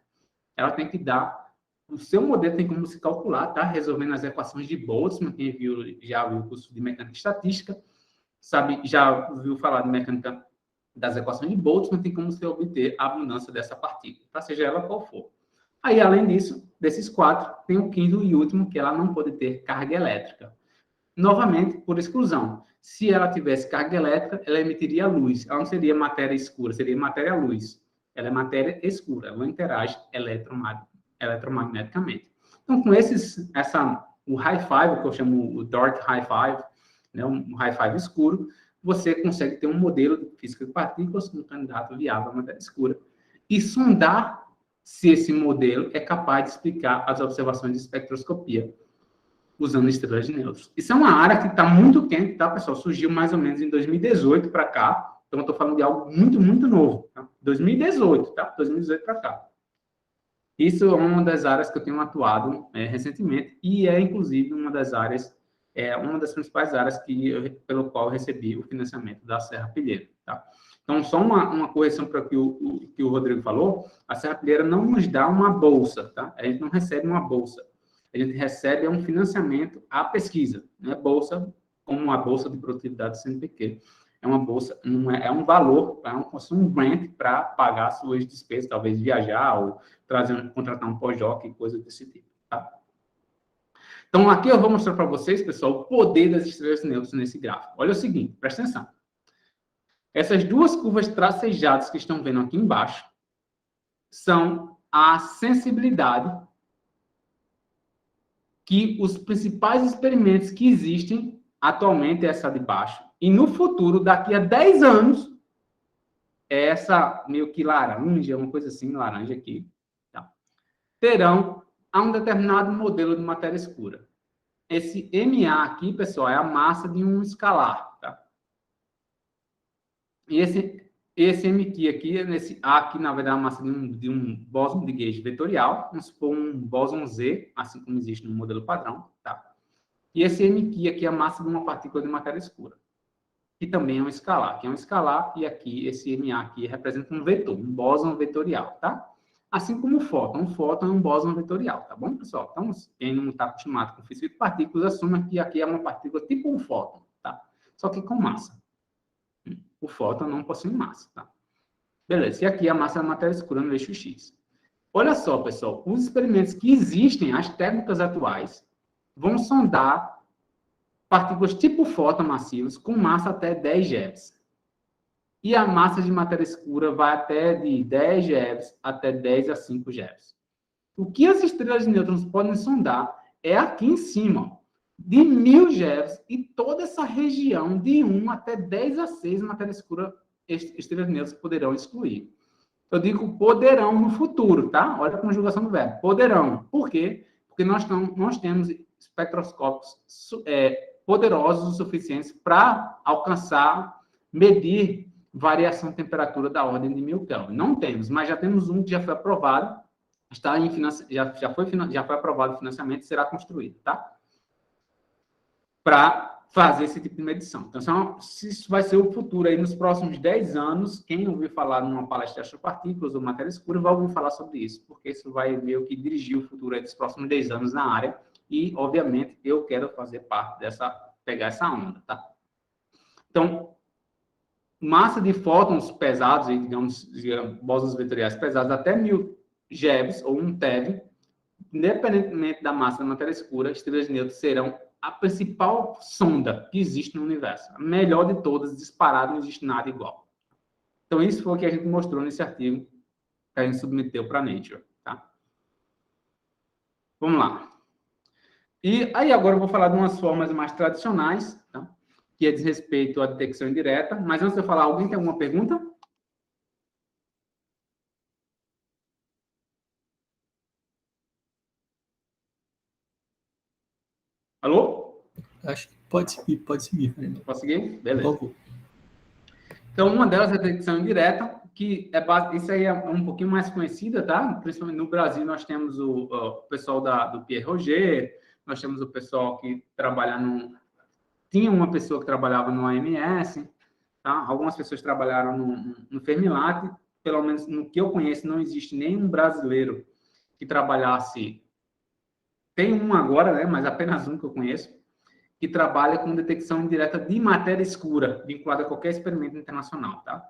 Ela tem que dar... O seu modelo tem como se calcular, tá? Resolvendo as equações de Boltzmann, quem já viu o curso de mecânica estatística, sabe, já ouviu falar de mecânica das equações de Boltzmann, tem como se obter a abundância dessa partícula, tá? Seja ela qual for. Aí, além disso, desses 4, tem o quinto e último, que ela não pode ter carga elétrica. Novamente, por exclusão. Se ela tivesse carga elétrica, ela emitiria luz. Ela não seria matéria escura, seria matéria-luz. Ela é matéria escura, ela não interage eletromagneticamente. Então, com o high five, que eu chamo o dark high five, né, um high five escuro, você consegue ter um modelo de física de partículas com um candidato viável à matéria escura e sondar se esse modelo é capaz de explicar as observações de espectroscopia usando estrelas de nêutrons. Isso é uma área que está muito quente, tá, pessoal? Surgiu mais ou menos em 2018 para cá. Então, eu estou falando de algo muito, muito novo. Tá? 2018, tá? 2018 para cá. Isso é uma das áreas que eu tenho atuado recentemente e é, inclusive, uma das principais áreas pelo qual eu recebi o financiamento da Serra Pilheira. Tá? Então, só uma correção para o que o Rodrigo falou, a Serra Pilheira não nos dá uma bolsa, tá? A gente não recebe uma bolsa. A gente recebe um financiamento à pesquisa, não é bolsa como a bolsa de produtividade do CNPq. É uma bolsa, é um valor, é um grant para pagar suas despesas, talvez viajar ou contratar um pós-doc e coisa desse tipo. Tá? Então, aqui eu vou mostrar para vocês, pessoal, o poder das estrelas neutras nesse gráfico. Olha o seguinte, presta atenção. Essas duas curvas tracejadas que estão vendo aqui embaixo são a sensibilidade que os principais experimentos que existem atualmente, essa de baixo, e no futuro, daqui a 10 anos, essa meio que laranja, uma coisa assim, laranja aqui, tá? Terão a um determinado modelo de matéria escura. Esse MA aqui, pessoal, é a massa de um escalar, tá? E esse MQ aqui, esse A aqui, na verdade, é a massa de um bóson de gauge vetorial, vamos supor um bóson Z, assim como existe no modelo padrão, tá? E esse MQ aqui é a massa de uma partícula de matéria escura, que também é um escalar, e aqui, esse MA aqui representa um vetor, um bóson vetorial, tá? Assim como o fóton é um bóson vetorial, tá bom, pessoal? Então, quem não está acostumado com física de partículas, assume que aqui é uma partícula tipo um fóton, tá? Só que com massa. O fóton não possui massa, tá? Beleza, e aqui a massa da matéria escura no eixo X. olha só, pessoal, os experimentos que existem, as técnicas atuais, vão sondar partículas tipo fóton massivas com massa até 10 GeVs. E a massa de matéria escura vai até de 10 GeVs até 10 a 5 GeVs. O que as estrelas de nêutrons podem sondar é aqui em cima, de 1000 GeVs e toda essa região de 1 até 10 a 6 matéria escura, estrelas de nêutrons poderão excluir. Eu digo poderão no futuro, tá? Olha a conjugação do verbo, poderão. Por quê? Porque nós temos espectroscópios poderosos o suficientes para alcançar, medir variação de temperatura da ordem de 1000 Kelvin. Não temos, mas já temos um que já foi aprovado, já foi aprovado o financiamento e será construído, tá? Para fazer esse tipo de medição. Então, isso vai ser o futuro aí nos próximos 10 anos. Quem ouvir falar numa palestra de astropartículas ou matéria escura vai ouvir falar sobre isso, porque isso vai meio que dirigir o futuro aí dos próximos 10 anos na área. E, obviamente, eu quero fazer parte pegar essa onda, tá? Então, massa de fótons pesados, digamos bósons vetoriais pesados até 1000 GeVs ou 1 TeV, independentemente da massa da matéria escura, estrelas de nêutrons serão a principal sonda que existe no universo. A melhor de todas, disparada, não existe nada igual. Então, isso foi o que a gente mostrou nesse artigo que a gente submeteu para a Nature, tá? Vamos lá. E aí, agora eu vou falar de umas formas mais tradicionais, tá? Que é diz respeito à detecção indireta. Mas antes de eu falar, alguém tem alguma pergunta? Alô? Acho que pode seguir. Pode seguir? Beleza. Então, uma delas é a detecção indireta, que isso aí é um pouquinho mais conhecida, tá? Principalmente no Brasil, nós temos o pessoal do Pierre Roger, nós temos o pessoal que trabalha Tinha uma pessoa que trabalhava no AMS, tá? Algumas pessoas trabalharam no Fermilab, pelo menos no que eu conheço, não existe nenhum brasileiro que trabalhasse. Tem um agora, né? Mas apenas um que eu conheço, que trabalha com detecção indireta de matéria escura, vinculada a qualquer experimento internacional, tá?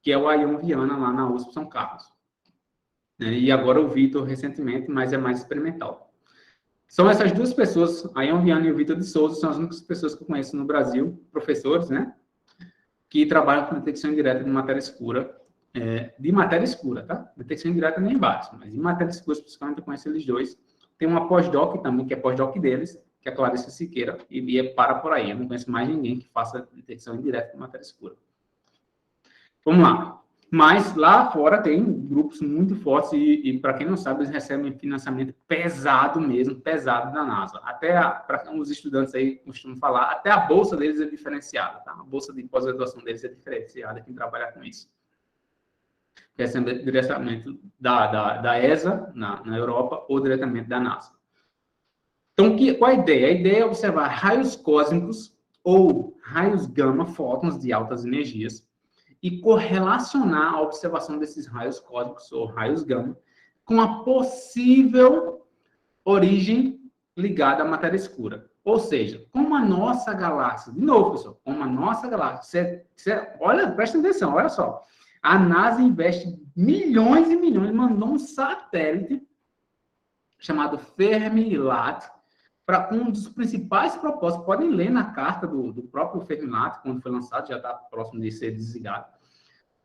Que é o Aion Viana, lá na USP São Carlos. E agora o Vitor, recentemente, mas é mais experimental. São essas duas pessoas, a Aion Viana e o Vitor de Souza, são as únicas pessoas que eu conheço no Brasil, professores, né? Que trabalham com detecção indireta de matéria escura. Tá? Detecção indireta nem vários, mas de matéria escura, especificamente, eu conheço eles dois. Tem uma pós-doc também, que é pós-doc deles, que é a Clarissa Siqueira, e para por aí. Eu não conheço mais ninguém que faça detecção indireta de matéria escura. Vamos lá. Mas lá fora tem grupos muito fortes e para quem não sabe, eles recebem financiamento pesado mesmo, pesado da NASA. Até, para os estudantes aí costumam falar, até a bolsa deles é diferenciada, tá? A bolsa de pós-graduação deles é diferenciada, quem trabalha com isso. Recebe diretamente da ESA, na Europa, ou diretamente da NASA. Então, qual a ideia? A ideia é observar raios cósmicos ou raios gama, fótons de altas energias, e correlacionar a observação desses raios cósmicos ou raios gama com a possível origem ligada à matéria escura. Ou seja, como a nossa galáxia, de novo, pessoal, como a nossa galáxia, olha, presta atenção, olha só, a NASA investe milhões e milhões, mandou um satélite chamado Fermilab, para um dos principais propósitos, podem ler na carta do próprio Fermilab, quando foi lançado, já está próximo de ser desligado,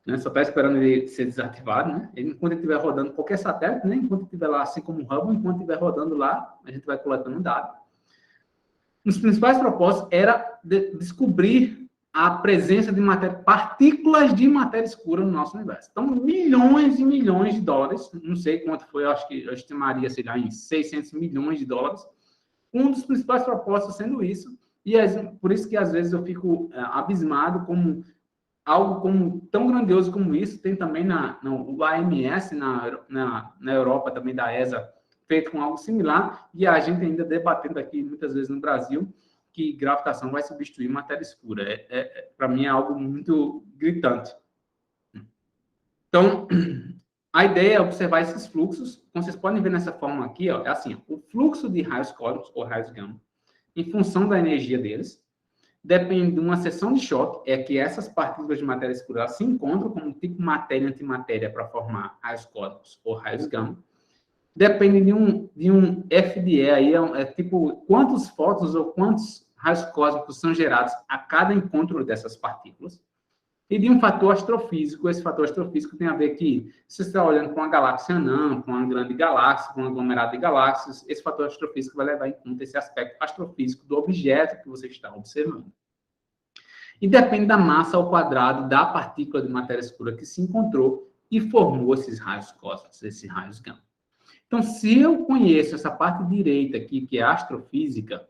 né? Só está esperando ele ser desativado, né? Enquanto ele estiver rodando qualquer satélite, né? Enquanto estiver lá, assim como o Hubble, enquanto estiver rodando lá, a gente vai coletando dados. Um dos principais propósitos era descobrir a presença de partículas de matéria escura no nosso universo. Então, milhões e milhões de dólares, não sei quanto foi, acho que eu estimaria, sei lá, em 600 milhões de dólares, um dos principais propósitos sendo isso, e por isso que às vezes eu fico abismado como algo tão grandioso como isso, tem também no AMS, na Europa, também da ESA, feito com algo similar, e a gente ainda debatendo aqui, muitas vezes no Brasil, que gravitação vai substituir matéria escura. Para mim é algo muito gritante. Então, a ideia é observar esses fluxos. Como vocês podem ver nessa forma aqui, ó, é assim, o fluxo de raios cósmicos ou raios gama, em função da energia deles, depende de uma seção de choque, é que essas partículas de matéria escura elas se encontram como tipo matéria e antimatéria para formar raios cósmicos ou raios gama. Depende de um FDE, aí é tipo quantos fótons ou quantos raios cósmicos são gerados a cada encontro dessas partículas. E de um fator astrofísico. Esse fator astrofísico tem a ver que se você está olhando para uma galáxia anã, para uma grande galáxia, para um aglomerado de galáxias, esse fator astrofísico vai levar em conta esse aspecto astrofísico do objeto que você está observando. E depende da massa ao quadrado da partícula de matéria escura que se encontrou e formou esses raios cósmicos, esses raios gama. Então, se eu conheço essa parte direita aqui, que é a astrofísica,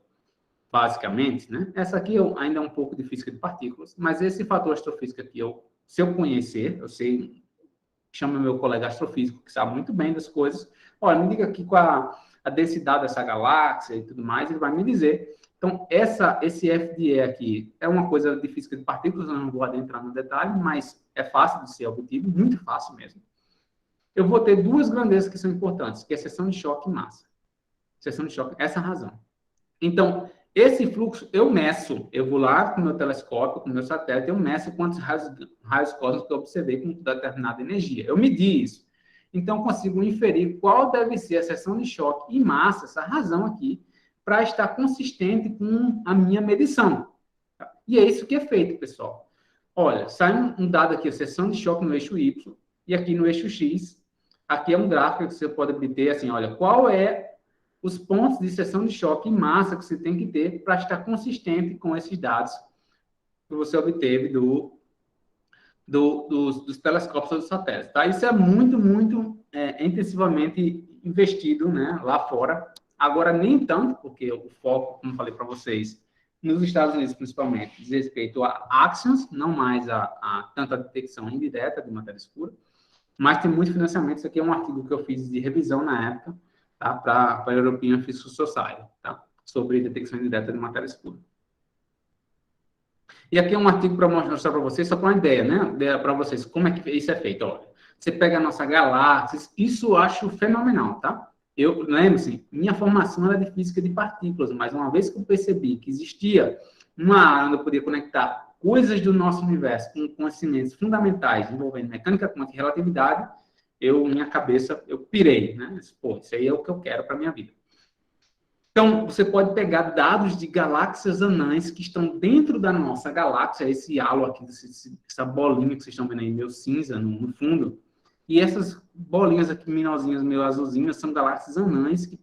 basicamente, né? Essa aqui ainda é um pouco de física de partículas, mas esse fator astrofísico aqui, se eu conhecer, eu sei, chamo meu colega astrofísico, que sabe muito bem das coisas, olha, me diga aqui qual a densidade dessa galáxia e tudo mais, ele vai me dizer. Então, esse FDE aqui é uma coisa de física de partículas, eu não vou adentrar no detalhe, mas é fácil de ser obtido, muito fácil mesmo. Eu vou ter duas grandezas que são importantes, que é a seção de choque e massa. Seção de choque, essa é a razão. Então, esse fluxo eu meço, eu vou lá com o meu telescópio, com o meu satélite, eu meço quantos raios cósmicos eu observei com determinada energia. Eu medi isso. Então, eu consigo inferir qual deve ser a seção de choque e massa, essa razão aqui, para estar consistente com a minha medição. E é isso que é feito, pessoal. Olha, sai um dado aqui, a seção de choque no eixo Y, e aqui no eixo X, aqui é um gráfico que você pode obter, assim, olha, qual é os pontos de seção de choque e massa que você tem que ter para estar consistente com esses dados que você obteve dos telescópios ou dos satélites. Tá? Isso é muito, muito intensivamente investido, né, lá fora. Agora, nem tanto, porque o foco, como falei para vocês, nos Estados Unidos, principalmente, diz respeito a AXIONS, não mais a tanta detecção indireta de matéria escura, mas tem muito financiamento. Isso aqui é um artigo que eu fiz de revisão na época, tá? Para a European Physical Society, tá? Sobre detecção indireta de matéria escura. E aqui é um artigo para mostrar para vocês, só para uma ideia, né? Ideia para vocês, como é que isso é feito. Olha, você pega a nossa galáxia, isso eu acho fenomenal, tá? Eu lembro, assim, minha formação era de física de partículas, mas uma vez que eu percebi que existia uma área onde eu podia conectar coisas do nosso universo com conhecimentos fundamentais envolvendo mecânica quântica e relatividade, minha cabeça, eu pirei, né? Pô, isso aí é o que eu quero para minha vida. Então, você pode pegar dados de galáxias anãs que estão dentro da nossa galáxia, esse halo aqui, essa bolinha que vocês estão vendo aí, meio cinza no fundo, e essas bolinhas aqui menorzinhas, meio azulzinhas, são galáxias anãs que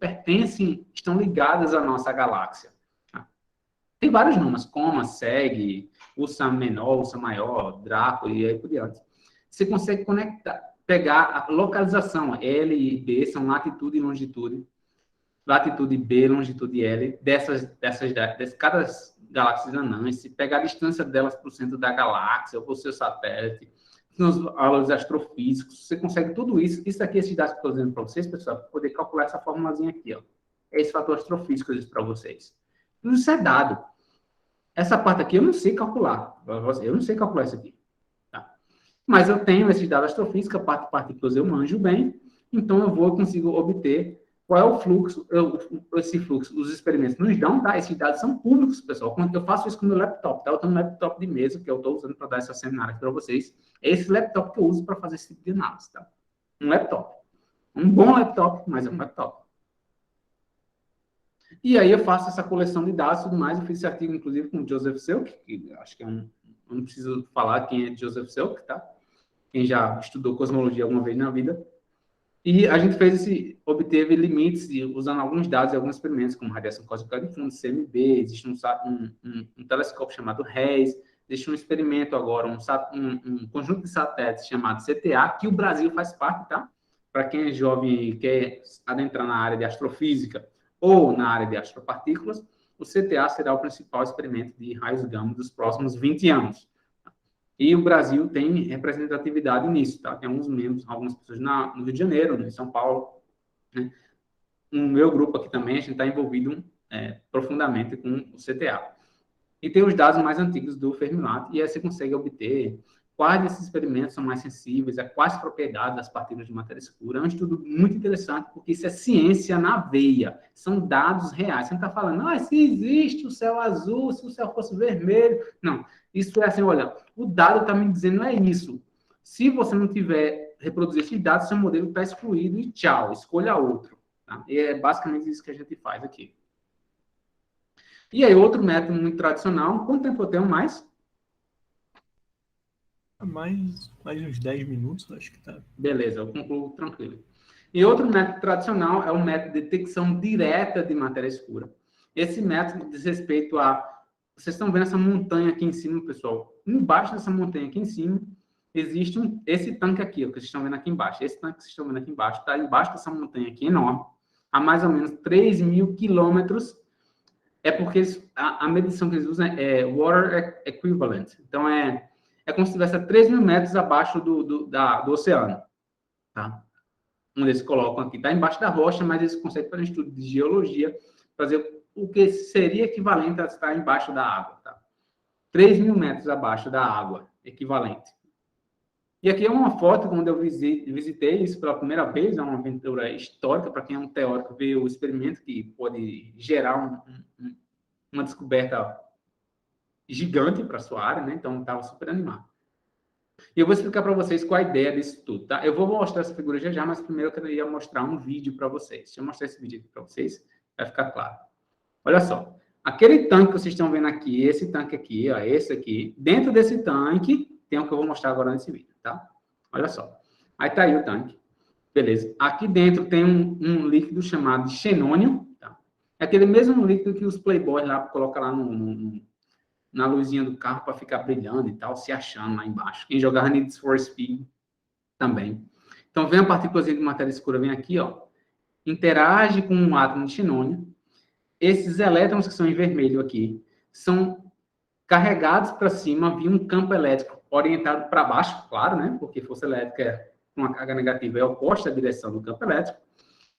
estão ligadas à nossa galáxia. Tá? Tem vários nomes, Coma, Seg, Ursa Menor, Ursa Maior, Draco e aí por diante. Você consegue pegar a localização, L e B, são latitude e longitude, latitude B, longitude L, dessas cada galáxias anãs, se pegar a distância delas para o centro da galáxia, ou para o seu satélite, nos valores astrofísicos, você consegue tudo isso. Isso aqui, esses dados que eu estou dizendo para vocês, pessoal, para poder calcular essa formulazinha aqui, ó. É esse fator astrofísico que eu disse para vocês. Tudo isso é dado. Essa parte aqui eu não sei calcular. Eu não sei calcular isso aqui. Tá? Mas eu tenho esses dados astrofísicos, a parte de partículas eu manjo bem, então eu consigo obter qual é o fluxo, esse fluxo, os experimentos nos dão, tá? Esses dados são públicos, pessoal. Quando eu faço isso com o meu laptop, tá? Eu tenho um laptop de mesa que eu estou usando para dar essa seminário para vocês. É esse laptop que eu uso para fazer esse tipo de análise, tá? Um laptop. Um bom laptop, mas é um laptop. E aí eu faço essa coleção de dados e tudo mais. Eu fiz esse artigo, inclusive, com o Joseph Selk, que acho que eu não preciso falar quem é Joseph Selk, tá? Quem já estudou cosmologia alguma vez na vida. E a gente obteve limites usando alguns dados e alguns experimentos, como radiação cósmica de fundo, CMB, existe um telescópio chamado RES, existe um experimento agora, um conjunto de satélites chamado CTA, que o Brasil faz parte, tá? Para quem é jovem e quer adentrar na área de astrofísica ou na área de astropartículas, o CTA será o principal experimento de raios gama dos próximos 20 anos. E o Brasil tem representatividade nisso, tá? Tem alguns membros, algumas pessoas no Rio de Janeiro, em São Paulo, né? No meu grupo aqui também, a gente está envolvido profundamente com o CTA. E tem os dados mais antigos do Fermilab, e aí você consegue obter quais desses experimentos são mais sensíveis a quais propriedades das partículas de matéria escura. É um estudo muito interessante, porque isso é ciência na veia, são dados reais. Você não está falando, se existe o céu azul, se o céu fosse vermelho. Não, isso é assim, olha, o dado está me dizendo é isso. Se você não tiver reproduzir esses dados, seu modelo está excluído e tchau, escolha outro. Tá? E é basicamente isso que a gente faz aqui. E aí, outro método muito tradicional, quanto tempo eu tenho mais? Mais uns 10 minutos, acho que tá. Beleza, eu concluo tranquilo. E outro método tradicional é o método de detecção direta de matéria escura. Esse método diz respeito a... Vocês estão vendo essa montanha aqui em cima, pessoal? Embaixo dessa montanha aqui em cima, existe esse tanque aqui, ó, que vocês estão vendo aqui embaixo. Esse tanque que vocês estão vendo aqui embaixo está embaixo dessa montanha aqui enorme, a mais ou menos 3.000 quilômetros. É porque a medição que eles usam é water equivalent. Então, é como se estivesse a 3.000 metros abaixo do oceano. Tá? Onde eles colocam aqui. Está embaixo da rocha, mas eles conseguem fazer um estudo de geologia, fazer o que seria equivalente a estar embaixo da água. Tá? 3.000 metros abaixo da água, equivalente. E aqui é uma foto quando eu visitei isso pela primeira vez, é uma aventura histórica, para quem é um teórico, ver o experimento que pode gerar uma descoberta gigante para a sua área, né? Então, estava super animado. E eu vou explicar para vocês qual a ideia disso tudo, tá? Eu vou mostrar essa figura já, mas primeiro eu queria mostrar um vídeo para vocês. Deixa eu mostrar esse vídeo aqui para vocês, vai ficar claro. Olha só, aquele tanque que vocês estão vendo aqui, esse tanque aqui, ó, esse aqui, dentro desse tanque, tem o que eu vou mostrar agora nesse vídeo, tá? Olha só. Aí tá aí o tanque. Beleza. Aqui dentro tem um líquido chamado de xenônio, tá? É aquele mesmo líquido que os playboys lá colocam lá na luzinha do carro para ficar brilhando e tal, se achando lá embaixo. Quem jogava Need for Speed também. Então, vem a partícula de matéria escura, vem aqui, ó. Interage com um átomo de xenônio. Esses elétrons que são em vermelho aqui são carregados para cima via um campo elétrico orientado para baixo, claro, né? Porque força elétrica com uma carga negativa é oposta à direção do campo elétrico.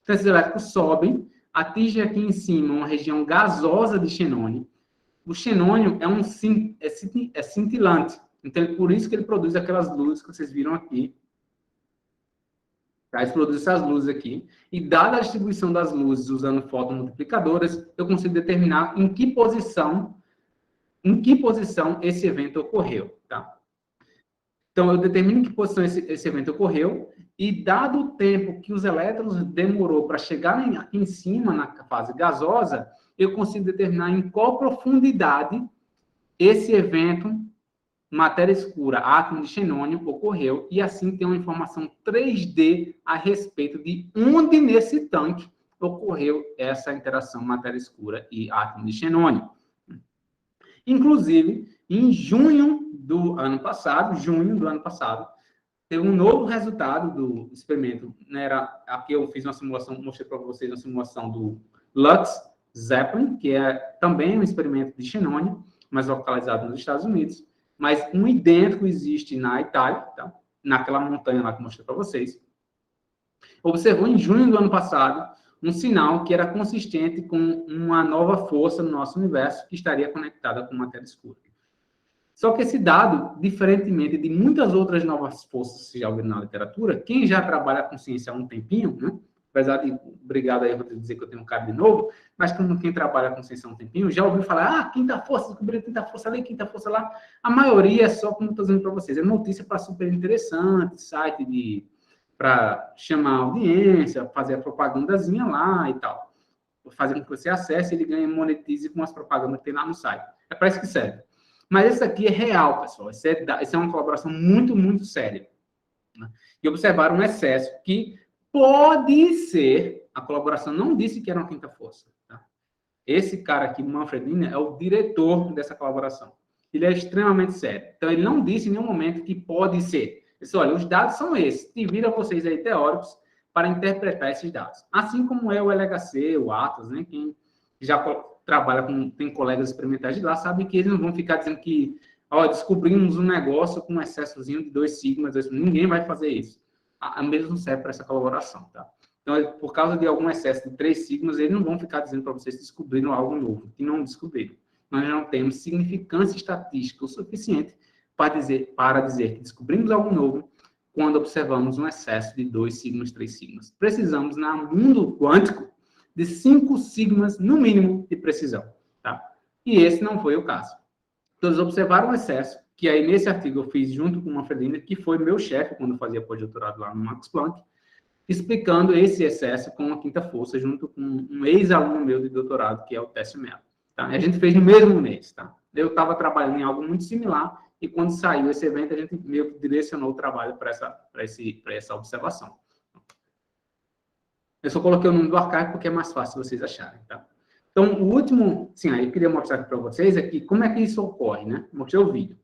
Então, esses elétrons sobem, atingem aqui em cima uma região gasosa de xenônio. O xenônio é cintilante. Então, por isso que ele produz aquelas luzes que vocês viram aqui. Tá? Ele produz essas luzes aqui. E, dada a distribuição das luzes usando fotomultiplicadoras, eu consigo determinar em que posição esse evento ocorreu, tá? Então, eu determino em que posição esse evento ocorreu, e dado o tempo que os elétrons demorou para chegar aqui em cima, na fase gasosa, eu consigo determinar em qual profundidade esse evento, matéria escura, átomo de xenônio, ocorreu, e assim ter uma informação 3D a respeito de onde nesse tanque ocorreu essa interação matéria escura e átomo de xenônio. Inclusive, em junho do ano passado, teve um novo resultado do experimento. Né? Aqui eu fiz uma simulação, mostrei para vocês uma simulação do LUX-ZEPLIN, que é também um experimento de xenônio, mas localizado nos Estados Unidos. Mas um idêntico existe na Itália, tá? Naquela montanha lá que eu mostrei para vocês. Observou em junho do ano passado um sinal que era consistente com uma nova força no nosso universo que estaria conectada com matéria escura. Só que esse dado, diferentemente de muitas outras novas forças que já ouviram na literatura, quem já trabalha com ciência há um tempinho, né? Apesar de, obrigado aí, eu vou dizer que eu tenho um cara de novo, mas como quem trabalha com ciência há um tempinho, já ouviu falar, quinta força, descobriu quinta força ali, quinta força lá. A maioria é só, como eu estou dizendo para vocês, é notícia para super interessante, site para chamar a audiência, fazer a propagandazinha lá e tal. Fazer com que você acesse, ele ganhe, monetize com as propagandas que tem lá no site. É para isso que serve. Mas esse aqui é real, pessoal. Esse é uma colaboração muito, muito séria. Né? E observaram um excesso que pode ser... A colaboração não disse que era uma quinta força. Tá? Esse cara aqui, Manfred Wiener, é o diretor dessa colaboração. Ele é extremamente sério. Então, ele não disse em nenhum momento que pode ser. Ele disse, olha, os dados são esses. Te vira vocês aí, teóricos, para interpretar esses dados. Assim como é o LHC, o Atlas, né? Quem já trabalha tem colegas experimentais de lá, sabe que eles não vão ficar dizendo que descobrimos um negócio com um excessozinho de 2 sigmas, ninguém vai fazer isso. A mesmo serve para essa colaboração, tá? Então, por causa de algum excesso de 3 sigmas, eles não vão ficar dizendo para vocês que descobriram algo novo, que não descobriram. Nós não temos significância estatística o suficiente para dizer que descobrimos algo novo quando observamos um excesso de 2 sigmas, 3 sigmas. Precisamos, no mundo quântico, de 5 sigmas, no mínimo, de precisão. Tá? E esse não foi o caso. Todos observaram o excesso, que aí nesse artigo eu fiz junto com uma Fredina, que foi meu chefe quando eu fazia pós-doutorado lá no Max Planck, explicando esse excesso com a quinta força, junto com um ex-aluno meu de doutorado, que é o Técio Mello. Tá? A gente fez no mesmo mês. Tá? Eu estava trabalhando em algo muito similar, e quando saiu esse evento, a gente meio que direcionou o trabalho para essa observação. Eu só coloquei o nome do arquivo porque é mais fácil vocês acharem. Tá? Então, o último, sim, aí eu queria mostrar aqui para vocês aqui como é que isso ocorre, né? Mostrei o vídeo.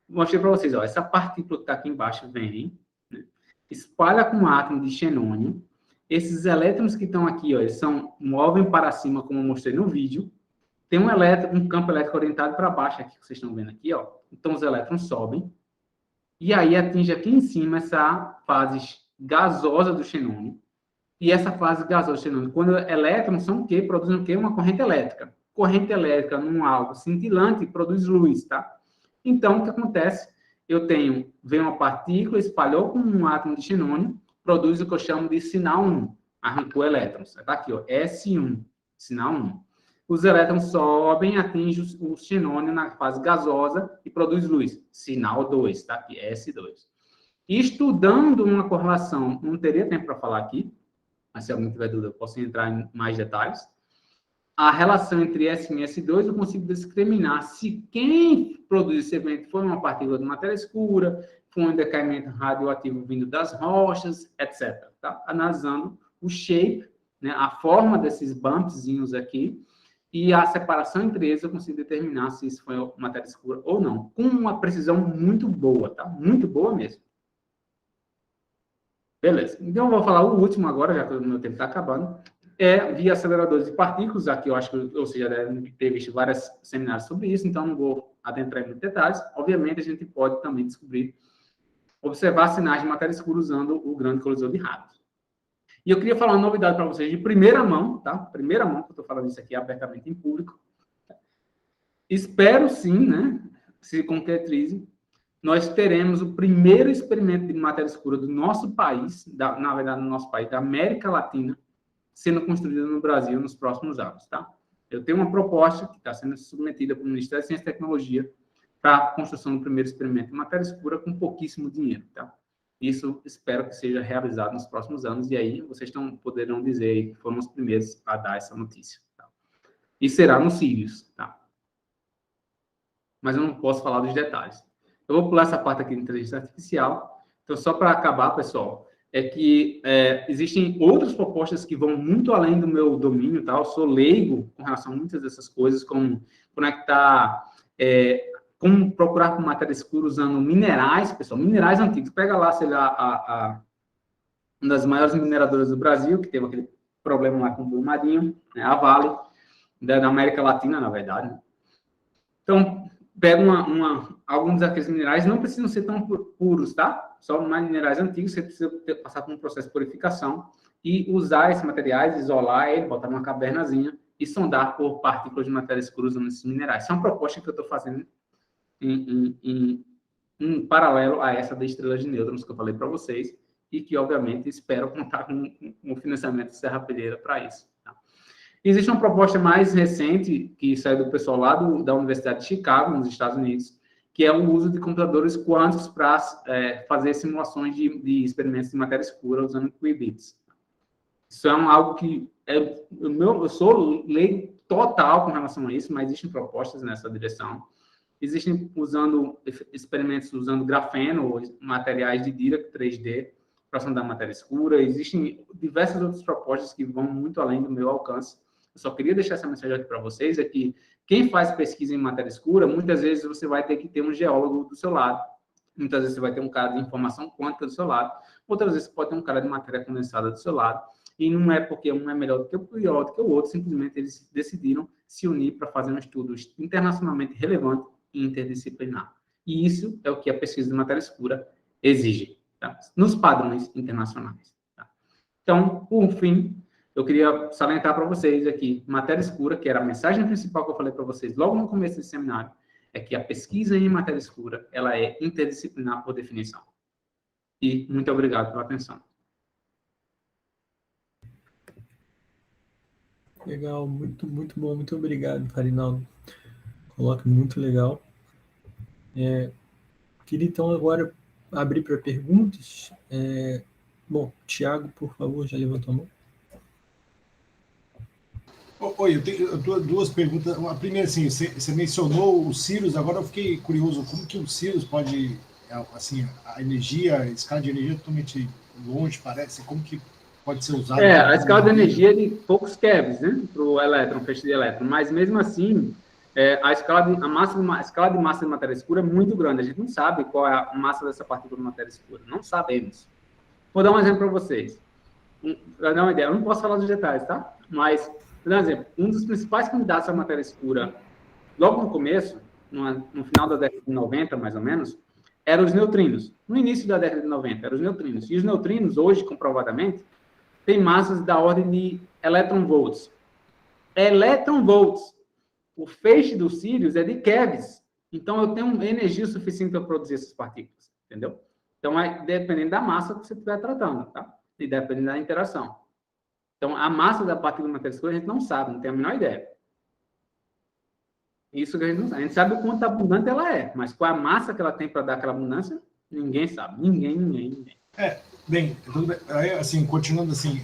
Mostrei para vocês, ó, essa partícula que está aqui embaixo vem, né, espalha com um átomo de xenônio. Esses elétrons que estão aqui, ó, eles movem para cima, como eu mostrei no vídeo. Tem um campo elétrico orientado para baixo aqui, que vocês estão vendo aqui, ó. Então, os elétrons sobem. E aí, atinge aqui em cima essa fase gasosa do xenônio. E essa fase gasosa do xenônio, quando elétrons são o quê? Produzem o quê? Uma corrente elétrica. Corrente elétrica num algo cintilante produz luz, tá? Então, o que acontece? Vem uma partícula, espalhou com um átomo de xenônio, produz o que eu chamo de sinal 1. Arrancou elétrons. Está aqui, ó, S1, sinal 1. Os elétrons sobem, atingem o xenônio na fase gasosa e produz luz. Sinal 2, tá aqui, S2. Estudando uma correlação, não teria tempo para falar aqui, mas se alguém tiver dúvida, eu posso entrar em mais detalhes. A relação entre S1 e S2, eu consigo discriminar se quem produz esse evento foi uma partícula de matéria escura, foi um decaimento radioativo vindo das rochas, etc. Tá? Analisando o shape, né, a forma desses bumpzinhos aqui, e a separação entre eles, eu consigo determinar se isso foi matéria escura ou não, com uma precisão muito boa, tá? Muito boa mesmo. Beleza. Então, eu vou falar o último agora, já que o meu tempo está acabando. Via aceleradores de partículas. Aqui eu acho que você já deve ter visto vários seminários sobre isso, então não vou adentrar em muitos detalhes. Obviamente, a gente pode também observar sinais de matéria escura usando o grande colisor de hadrons. E eu queria falar uma novidade para vocês de primeira mão, tá? Primeira mão, que eu estou falando isso aqui abertamente em público. Espero sim, né? Se concretize. Nós teremos o primeiro experimento de matéria escura do nosso país, na verdade, do nosso país, da América Latina, sendo construído no Brasil nos próximos anos, tá? Eu tenho uma proposta que está sendo submetida para o Ministério da Ciência e Tecnologia para a construção do primeiro experimento de matéria escura com pouquíssimo dinheiro, tá? Isso espero que seja realizado nos próximos anos, e aí vocês poderão dizer que foram os primeiros a dar essa notícia, tá? E será no Sirius, tá? Mas eu não posso falar dos detalhes. Eu vou pular essa parte aqui de inteligência artificial. Então, só para acabar, pessoal, é que existem outras propostas que vão muito além do meu domínio, tá? Eu sou leigo com relação a muitas dessas coisas, como conectar, como procurar por matéria escura usando minerais, pessoal, minerais antigos. Pega lá, sei lá, uma das maiores mineradoras do Brasil, que teve aquele problema lá com o Brumadinho, né? A Vale, da América Latina, na verdade. Né? Então, pega alguns daqueles minerais, não precisam ser tão puros, tá? Só mais minerais antigos, você precisa passar por um processo de purificação e usar esses materiais, isolar ele, botar numa cavernazinha e sondar por partículas de matéria escura usando esses minerais. Isso é uma proposta que eu estou fazendo em paralelo a essa da estrela de nêutrons que eu falei para vocês e que, obviamente, espero contar com o financiamento de Serra Pilheira para isso. Tá? Existe uma proposta mais recente que saiu do pessoal lá da Universidade de Chicago, nos Estados Unidos, que é o uso de computadores quânticos para fazer simulações de experimentos de matéria escura usando qubits. Isso é algo que eu sou leigo total com relação a isso, mas existem propostas nessa direção. Existem experimentos usando grafeno ou materiais de Dirac 3D para sondar matéria escura. Existem diversas outras propostas que vão muito além do meu alcance. Eu só queria deixar essa mensagem aqui para vocês, é que quem faz pesquisa em matéria escura, muitas vezes você vai ter que ter um geólogo do seu lado. Muitas vezes você vai ter um cara de informação quântica do seu lado. Outras vezes você pode ter um cara de matéria condensada do seu lado. E não é porque um é melhor do que o outro, simplesmente eles decidiram se unir para fazer um estudo internacionalmente relevante e interdisciplinar. E isso é o que a pesquisa de matéria escura exige, tá? Nos padrões internacionais. Tá? Então, por fim, eu queria salientar para vocês aqui, matéria escura, que era a mensagem principal que eu falei para vocês logo no começo desse seminário, é que a pesquisa em matéria escura, ela é interdisciplinar por definição. E muito obrigado pela atenção. Legal, muito, muito bom. Muito obrigado, Farinaldo. Coloca muito legal. Queria, então, agora abrir para perguntas. Bom, Tiago, por favor, já levantou a mão. Oi, eu tenho duas perguntas. A primeira, assim, você mencionou o Sirius, agora eu fiquei curioso, como que o Sirius pode, assim, a escala de energia é totalmente longe, parece, como que pode ser usado? A escala de energia é de poucos kevs, né, para o elétron, feixe de elétron, mas mesmo assim, a escala de massa de matéria escura é muito grande, a gente não sabe qual é a massa dessa partícula de matéria escura, não sabemos. Vou dar um exemplo para vocês, para dar uma ideia, eu não posso falar dos detalhes, tá? Mas, por exemplo, um dos principais candidatos à matéria escura, logo no começo, no final da década de 90, mais ou menos, eram os neutrinos. No início da década de 90, eram os neutrinos. E os neutrinos, hoje, comprovadamente, têm massas da ordem de elétron-volts. Elétron-volts. O feixe do Sirius é de kevs. Então, eu tenho energia suficiente para produzir essas partículas. Entendeu? Então, dependendo da massa que você estiver tratando, tá? E dependendo da interação. Então, a massa da partícula de matéria escura a gente não sabe, não tem a menor ideia. Isso que a gente não sabe. A gente sabe o quanto abundante ela é, mas qual a massa que ela tem para dar aquela abundância, ninguém sabe. Ninguém. Bem, tudo bem. Aí, assim, continuando assim,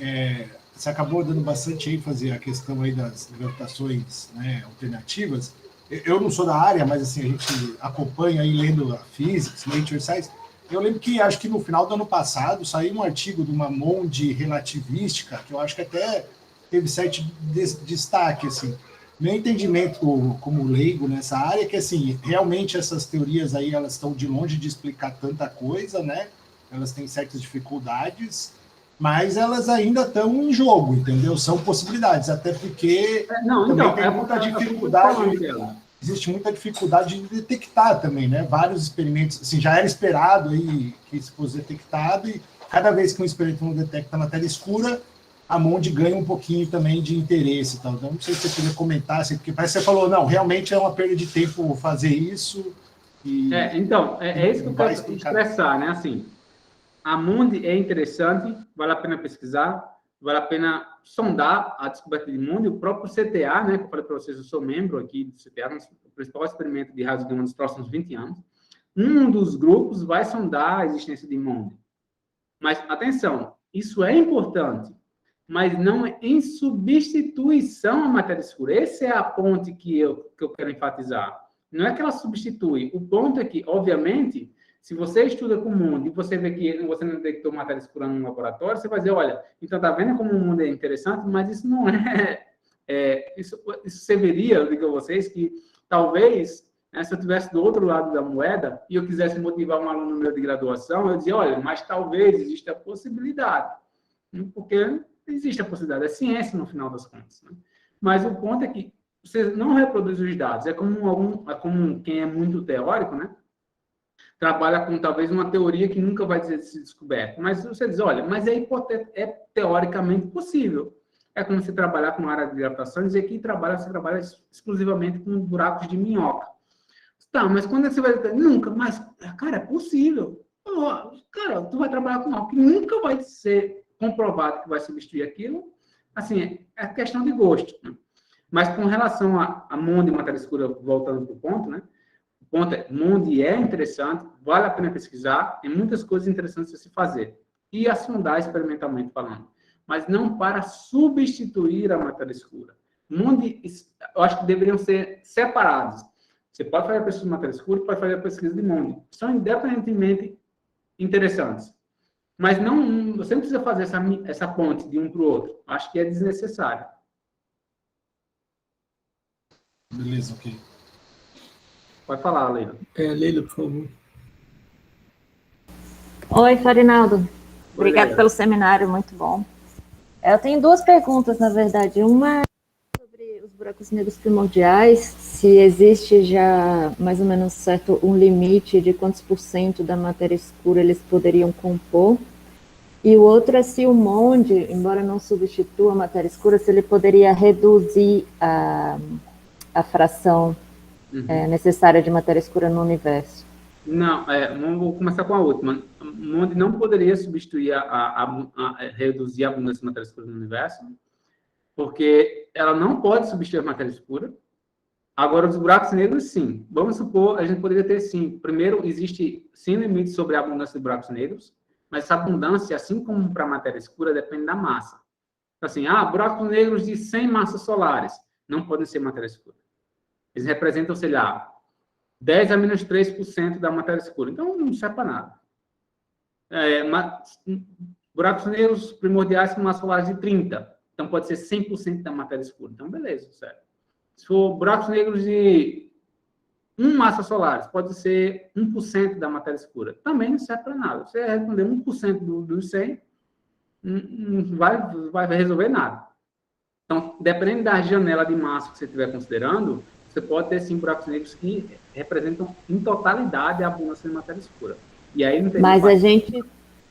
você acabou dando bastante ênfase à questão aí das gravitações, né, alternativas. Eu não sou da área, mas assim, a gente acompanha aí lendo a Physics, Nature Science. Eu lembro que, acho que no final do ano passado, saiu um artigo de uma monde relativística, que eu acho que até teve certo destaque, assim. Meu entendimento como leigo nessa área é que, assim, realmente essas teorias aí, elas estão de longe de explicar tanta coisa, né? Elas têm certas dificuldades, mas elas ainda estão em jogo, entendeu? São possibilidades, até porque tem muita dificuldade. Existe muita dificuldade de detectar também, né? Vários experimentos, assim, já era esperado aí que isso fosse detectado, e cada vez que um experimento não detecta matéria escura, a monde ganha um pouquinho também de interesse e tal. Então, não sei se você poderia comentar, assim, porque parece que você falou, não, realmente é uma perda de tempo fazer isso. Então, isso que eu quero expressar, né? Assim, a monde é interessante, vale a pena pesquisar, vale a pena sondar a descoberta de monde. O próprio CTA, né, que eu falei para vocês, eu sou membro aqui do CTA, o principal experimento de raios gama dos próximos 20 anos. Um dos grupos vai sondar a existência de monde. Mas, atenção, isso é importante, mas não é em substituição à matéria escura. Essa é a ponte que eu quero enfatizar. Não é que ela substitui. O ponto é que, obviamente, se você estuda com o mundo e você vê que você não detectou matéria escura no laboratório, você vai dizer, olha, então tá vendo como o mundo é interessante, mas isso não isso serviria, eu digo a vocês, que talvez, né, se eu estivesse do outro lado da moeda e eu quisesse motivar um aluno meu de graduação, eu dizia, olha, mas talvez exista a possibilidade. Porque existe a possibilidade, é ciência no final das contas. Né? Mas o ponto é que você não reproduz os dados. É como quem é muito teórico, né? Trabalha com talvez uma teoria que nunca vai ser descoberta. Mas você diz, olha, mas é teoricamente possível. É como você trabalhar com uma área de gravitação e dizer que você trabalha exclusivamente com buracos de minhoca. Tá, mas quando é que você vai dizer, nunca, mas, cara, é possível. Cara, tu vai trabalhar com algo que nunca vai ser comprovado que vai substituir aquilo. Assim, é questão de gosto. Né? Mas com relação a monde e matéria escura, voltando para o ponto, né? O ponto é, monde é interessante, vale a pena pesquisar, tem muitas coisas interessantes a se fazer. E a sondar experimentalmente falando. Mas não para substituir a matéria escura. Monde, eu acho que deveriam ser separados. Você pode fazer a pesquisa de matéria escura, pode fazer a pesquisa de monde. São independentemente interessantes. Mas você não precisa fazer essa ponte de um para o outro. Acho que é desnecessário. Beleza, ok. Pode falar, Leila. Leila, por favor. Oi, Farinaldo. Obrigada pelo seminário, muito bom. Eu tenho duas perguntas, na verdade. Uma é sobre os buracos negros primordiais, se existe já mais ou menos um limite de quantos % da matéria escura eles poderiam compor. E o outro é se o monde, embora não substitua a matéria escura, se ele poderia reduzir a fração necessária de matéria escura no universo? Não, vamos começar com a última. Onde não poderia substituir reduzir a abundância de matéria escura no universo, porque ela não pode substituir a matéria escura. Agora, os buracos negros, sim. Vamos supor, a gente poderia ter, sim. Primeiro, existe, sim, limite sobre a abundância de buracos negros, mas essa abundância, assim como para a matéria escura, depende da massa. Então, assim, buracos negros de 100 massas solares não podem ser matéria escura. Eles representam, sei lá, 10 a menos 3% da matéria escura. Então, não serve para nada. Buracos negros primordiais com massas solares de 30. Então, pode ser 100% da matéria escura. Então, beleza, certo. Se for buracos negros de 1 massa solares, pode ser 1% da matéria escura. Também não serve para nada. Você responder 1% dos 100, não vai resolver nada. Então, dependendo da janela de massa que você estiver considerando, você pode ter, sim, buracos negros que representam, em totalidade, a abundância de matéria escura. E aí não tem. Mas a gente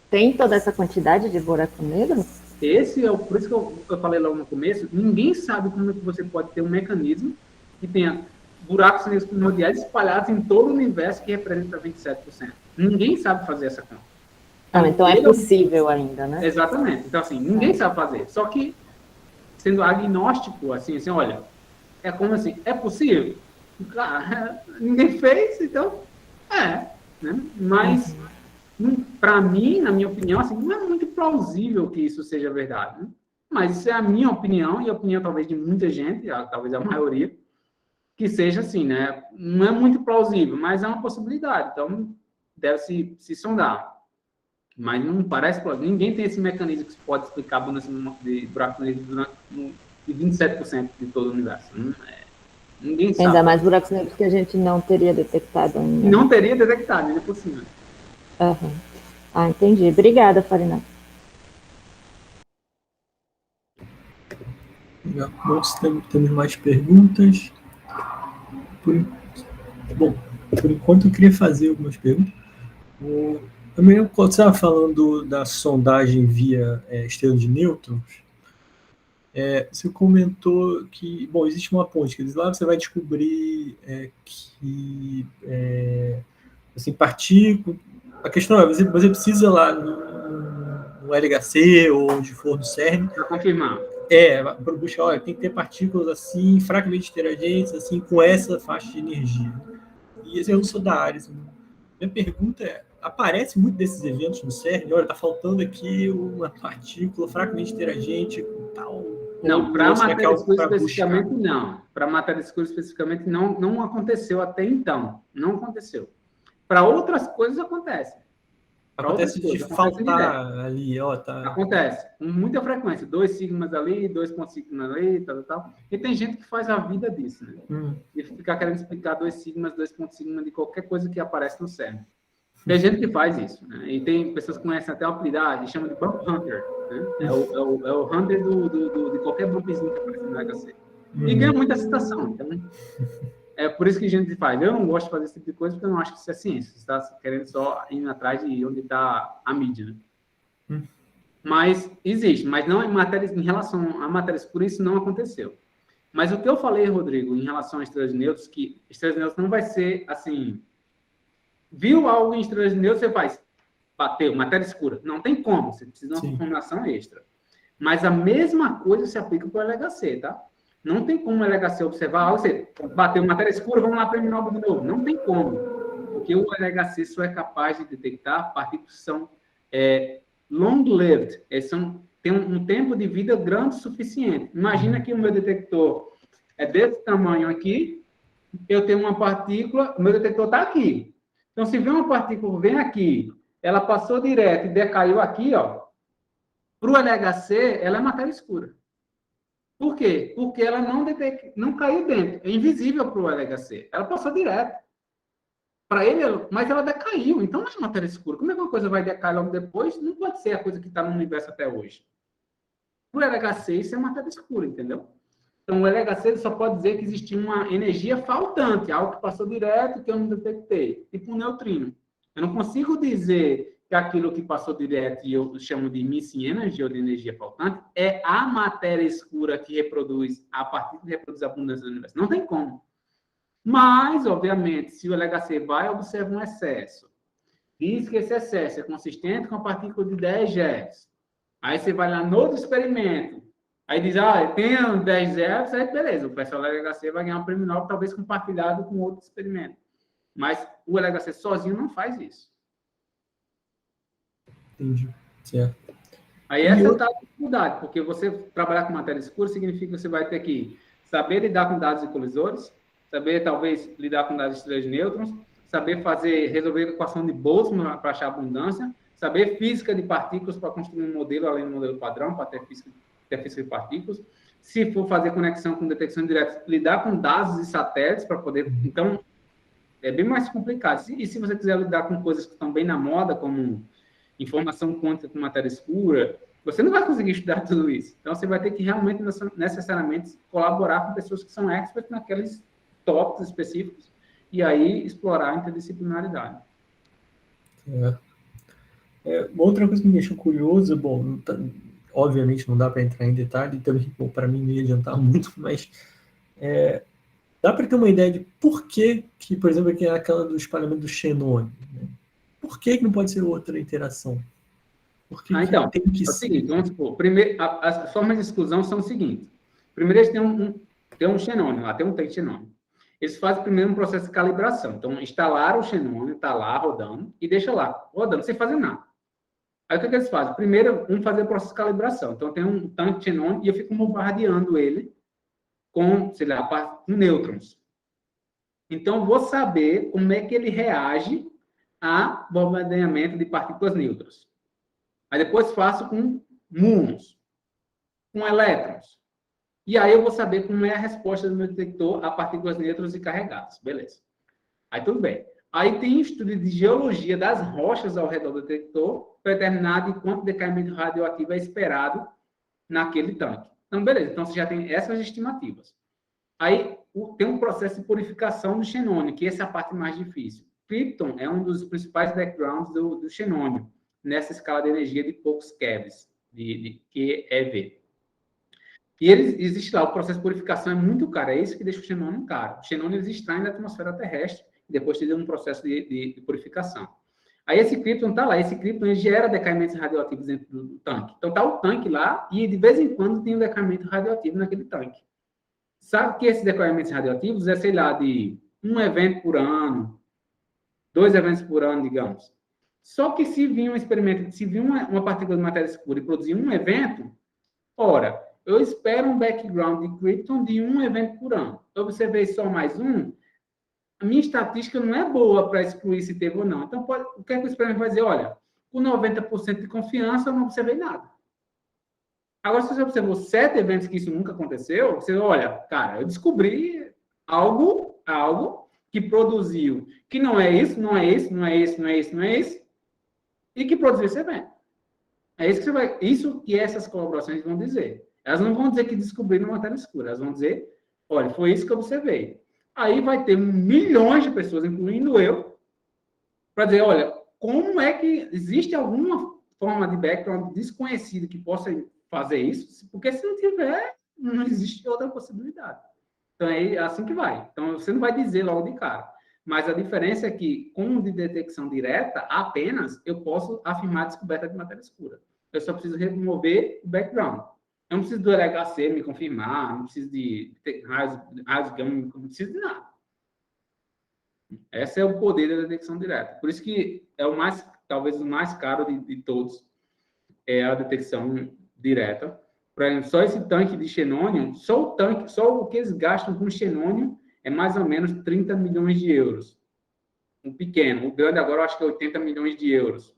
tem toda essa quantidade de buraco negro? Por isso que eu falei logo no começo, ninguém sabe como é que você pode ter um mecanismo que tenha buracos negros primordiais espalhados em todo o universo que representa 27%. Ninguém sabe fazer essa conta. Então é possível ainda, né? Exatamente. Então, assim, ninguém sabe fazer. Só que, sendo agnóstico, assim, olha, é como assim, é possível? Claro, ninguém fez, então, né? Mas, para mim, na minha opinião, assim, não é muito plausível que isso seja verdade, né? Mas isso é a minha opinião, e a opinião talvez de muita gente, talvez a maioria, que seja assim, né? Não é muito plausível, mas é uma possibilidade, então deve se sondar. Mas não parece plausível. Ninguém tem esse mecanismo que pode explicar a abundância de buracos negros de 27% de todo o universo. Ninguém sabe. Ainda mais buracos negros que a gente não teria detectado ainda. Não teria detectado, ainda por cima. Entendi. Obrigada, Farina. Bom, temos mais perguntas. Por enquanto eu queria fazer algumas perguntas. Também, quando você estava falando da sondagem via estrela de nêutrons, você comentou que, bom, existe uma ponte, quer dizer, lá você vai descobrir que, assim, partículas. A questão é, você precisa lá no LHC ou onde for no CERN. Para confirmar. Para buscar, olha, tem que ter partículas assim, fracamente interagentes, assim, com essa faixa de energia. E eu não sou da área. Assim, minha pergunta é, aparece muito desses eventos no CERN? Olha, está faltando aqui uma partícula fracamente interagente com tal... Não, para matéria escura especificamente, não. Para matéria escura especificamente, não aconteceu até então. Não aconteceu. Para outras coisas, acontece. Acontece de faltar ali, tá... Acontece, com muita frequência. 2 sigmas ali, 2,5 ali, tal. E tem gente que faz a vida disso, né? E fica querendo explicar 2 sigmas, 2,5 de qualquer coisa que aparece no CERN. Tem gente que faz isso, né? E tem pessoas que conhecem até a apelidade, chama de Bump Hunter, né? É o Hunter de qualquer bumpzinho que aparece no HC. E ganha muita citação, então... É por isso que a gente faz. Eu não gosto de fazer esse tipo de coisa, porque eu não acho que isso é ciência. Você está querendo só ir atrás de onde está a mídia, né? Mas existe. Mas não em relação à matéria escura, isso não aconteceu. Mas o que eu falei, Rodrigo, em relação a estrelas de nêutrons, que estrelas de nêutrons não vai ser assim... Viu algo em estrelas de nêutrons, você faz... Bateu, matéria escura. Não tem como. Você precisa de uma informação extra. Mas a mesma coisa se aplica para o LHC, tá? Não tem como o LHC observar, você bateu matéria escura, vamos lá para o M9 de novo. Não tem como, porque o LHC só é capaz de detectar partículas que são long-lived, tem um tempo de vida grande o suficiente. Imagina que o meu detector é desse tamanho aqui, eu tenho uma partícula, o meu detector está aqui. Então, se vem uma partícula, vem aqui, ela passou direto e decaiu aqui, para o LHC, ela é matéria escura. Por quê? Porque ela não caiu dentro. É invisível para o LHC. Ela passou direto. Para ele, mas ela decaiu. Então, não é matéria escura. Como é que uma coisa vai decair logo depois? Não pode ser a coisa que está no universo até hoje. Para o LHC, isso é matéria escura, entendeu? Então, o LHC só pode dizer que existe uma energia faltante, algo que passou direto que eu não detectei. Tipo um neutrino. Eu não consigo dizer que aquilo que passou direto, e eu chamo de missing energy, ou de energia faltante, é a matéria escura que reproduz, a partícula que reproduz a abundância do universo. Não tem como. Mas, obviamente, se o LHC vai observar um excesso, diz que esse excesso é consistente com a partícula de 10 GeV. Aí você vai lá no outro experimento, aí diz, tem 10 GeV, aí beleza, o pessoal do LHC vai ganhar um prêmio Nobel, talvez compartilhado com outro experimento. Mas o LHC sozinho não faz isso. Entendi, certo. Aí essa é a dificuldade, porque você trabalhar com matéria escura significa que você vai ter que saber lidar com dados de colisores, saber, talvez, lidar com dados de estrelas de nêutrons, saber resolver a equação de Boltzmann para achar abundância, saber física de partículas para construir um modelo, além do modelo padrão, para ter física de partículas. Se for fazer conexão com detecção direta, lidar com dados de satélites para poder... Então, é bem mais complicado. E se você quiser lidar com coisas que estão bem na moda, como informação quântica com matéria escura, você não vai conseguir estudar tudo isso. Então, você vai ter que realmente, necessariamente, colaborar com pessoas que são experts naqueles tópicos específicos e aí explorar a interdisciplinaridade. Uma outra coisa que me deixou curioso, bom, obviamente não dá para entrar em detalhe, também para mim não ia adiantar muito, mas dá para ter uma ideia de por que, por exemplo, aqui é aquela do espalhamento do xenônio, né? Por que não pode ser outra interação? Por que então, tem que é o ser? seguinte, vamos supor, primeiro, as formas de exclusão são o seguinte. Primeiro, eles têm um xenônio, lá tem um xenônio. Eles fazem primeiro um processo de calibração. Então, instalaram o xenônio, está lá rodando, e deixa lá, rodando, sem fazer nada. Aí, o que eles fazem? Primeiro, vamos fazer o processo de calibração. Então, tem um tanque de xenônio, e eu fico bombardeando ele com, sei lá, com nêutrons. Então, vou saber como é que ele reage a bombardeamento de partículas neutras. Aí depois faço com muons, com elétrons. E aí eu vou saber como é a resposta do meu detector a partículas neutras e carregadas. Beleza. Aí tudo bem. Aí tem estudo de geologia das rochas ao redor do detector para determinar de quanto decaimento radioativo é esperado naquele tanque. Então, beleza. Então, você já tem essas estimativas. Aí tem um processo de purificação do xenônio, que essa é a parte mais difícil. Krypton é um dos principais backgrounds do xenônio, nessa escala de energia de poucos keVs, de QeV. E existe lá, o processo de purificação é muito caro, é isso que deixa o xenônio caro. O xenônio eles extraem da atmosfera terrestre e depois tem um processo de purificação. Aí esse Krypton está lá, esse Krypton gera decaimentos radioativos dentro do tanque. Então está o tanque lá e de vez em quando tem um decaimento radioativo naquele tanque. Sabe que esses decaimentos radioativos é, sei lá, de um evento por ano, 2 eventos por ano, digamos. Só que se vir um experimento, se vir uma partícula de matéria escura e produzir um evento, ora, eu espero um background de Krypton de 1 evento por ano. Eu observei só mais um, a minha estatística não é boa para excluir se teve ou não. Então, o que é que o experimento vai dizer? Olha, com 90% de confiança, eu não observei nada. Agora, se você observou 7 eventos que isso nunca aconteceu, você olha, cara, eu descobri algo que produziu, que não é isso, não é isso, não é isso, não é isso, não é isso, e que produziu esse evento. É isso que você vai, isso que essas colaborações vão dizer. Elas não vão dizer que descobriram matéria escura, elas vão dizer, olha, foi isso que eu observei. Aí vai ter milhões de pessoas, incluindo eu, para dizer, olha, como é que existe alguma forma de background desconhecido que possa fazer isso? Porque se não tiver, não existe outra possibilidade. Então, é assim que vai. Então, você não vai dizer logo de cara. Mas a diferença é que, com de detecção direta, apenas eu posso afirmar a descoberta de matéria escura. Eu só preciso remover o background. Eu não preciso do LHC me confirmar, não preciso de raios gama, não preciso de nada. Esse é o poder da detecção direta. Por isso que é o mais, talvez o mais caro de todos, é a detecção direta. Por exemplo, só esse tanque de xenônio, só o que eles gastam com xenônio é mais ou menos 30 milhões de euros. Um pequeno. O grande agora eu acho que é 80 milhões de euros.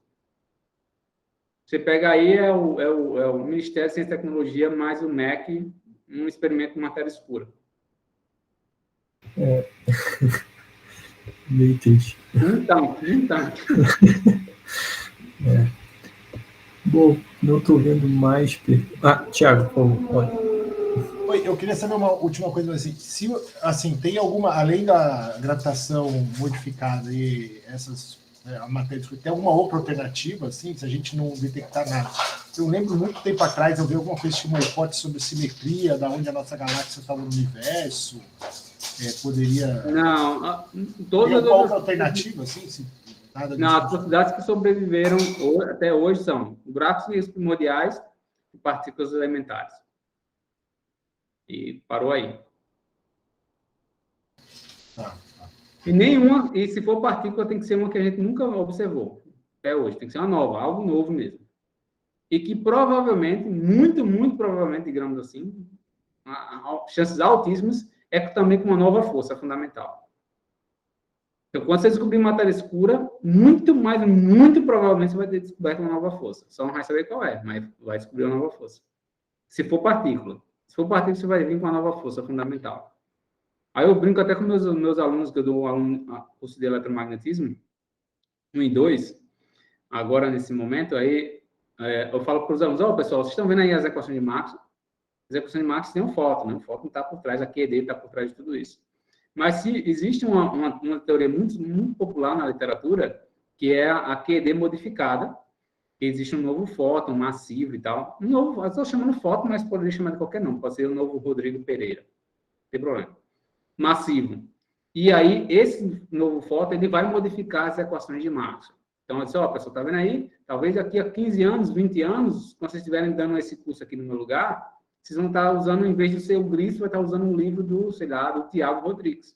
Você pega aí, é o Ministério de Ciência e Tecnologia mais o MEC, um experimento de matéria escura. Meio triste. Então. Bom, não estou vendo mais. Thiago, por favor. Oi, eu queria saber uma última coisa assim. Se assim, tem alguma, além da gravitação modificada e essas a matéria escura, tem alguma outra alternativa, assim, se a gente não detectar nada? Eu lembro muito tempo atrás, eu vi alguma coisa que uma hipótese sobre simetria, da onde a nossa galáxia estava no universo. poderia... Não, Tem todas alguma as outra alternativa, assim? Nada Não, as disso. possibilidades que sobreviveram até hoje são buracos primordiais e partículas elementares. E parou aí. Tá. E se for partícula, tem que ser uma que a gente nunca observou até hoje. Tem que ser uma nova, algo novo mesmo. E que provavelmente, muito, muito provavelmente, digamos assim, chances altíssimas, é também com uma nova força fundamental. Então, quando você descobrir matéria escura, muito provavelmente você vai ter descoberto uma nova força. Só não vai saber qual é, mas vai descobrir uma nova força. Se for partícula. Se for partícula, você vai vir com uma nova força fundamental. Aí eu brinco até com meus alunos, que eu dou curso de eletromagnetismo, 1 e 2, agora nesse momento, aí eu falo para os alunos, pessoal, vocês estão vendo aí as equações de Maxwell? As equações de Maxwell tem um fóton, né? O fóton está por trás, a QED está por trás de tudo isso. Mas se existe uma teoria muito, muito popular na literatura, que é a QED modificada, que existe um novo fóton massivo e tal. Eu estou chamando fóton, mas poderia chamar de qualquer nome, pode ser o novo Rodrigo Pereira. Não tem problema. Massivo. E aí, esse novo fóton, ele vai modificar as equações de Maxwell. Então, eu disse, pessoal, está vendo aí? Talvez daqui a 15 anos, 20 anos, quando vocês estiverem dando esse curso aqui no meu lugar, vocês vão estar usando, em vez de ser o Gris, vai estar usando um livro do Tiago Rodrigues,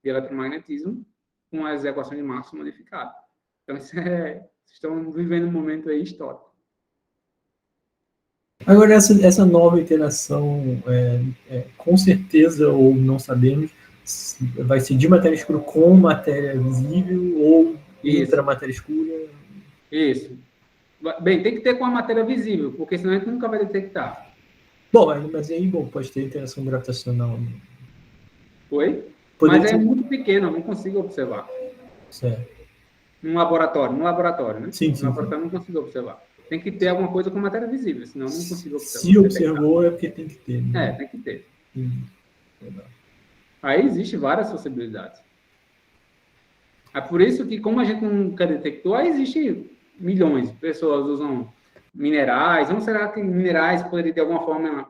de eletromagnetismo, com as equações de Maxwell modificadas. Então, vocês estão vivendo um momento aí histórico. Agora, essa nova interação, com certeza, ou não sabemos, vai ser de matéria escura com matéria visível ou intramatéria escura? Isso. Bem, tem que ter com a matéria visível, porque senão a gente nunca vai detectar. Bom, mas aí, pode ter interação gravitacional. Oi? Mas é muito pequeno, eu não consigo observar. Certo. No laboratório, né? Sim. No laboratório não consigo observar. Tem que ter alguma coisa com matéria visível, senão não consigo observar. Se observou, é porque tem que ter. Né? Tem que ter. Aí existem várias possibilidades. É por isso que, como a gente nunca detectou, aí existem milhões de pessoas usam minerais. Ou será que minerais poderiam, de alguma forma,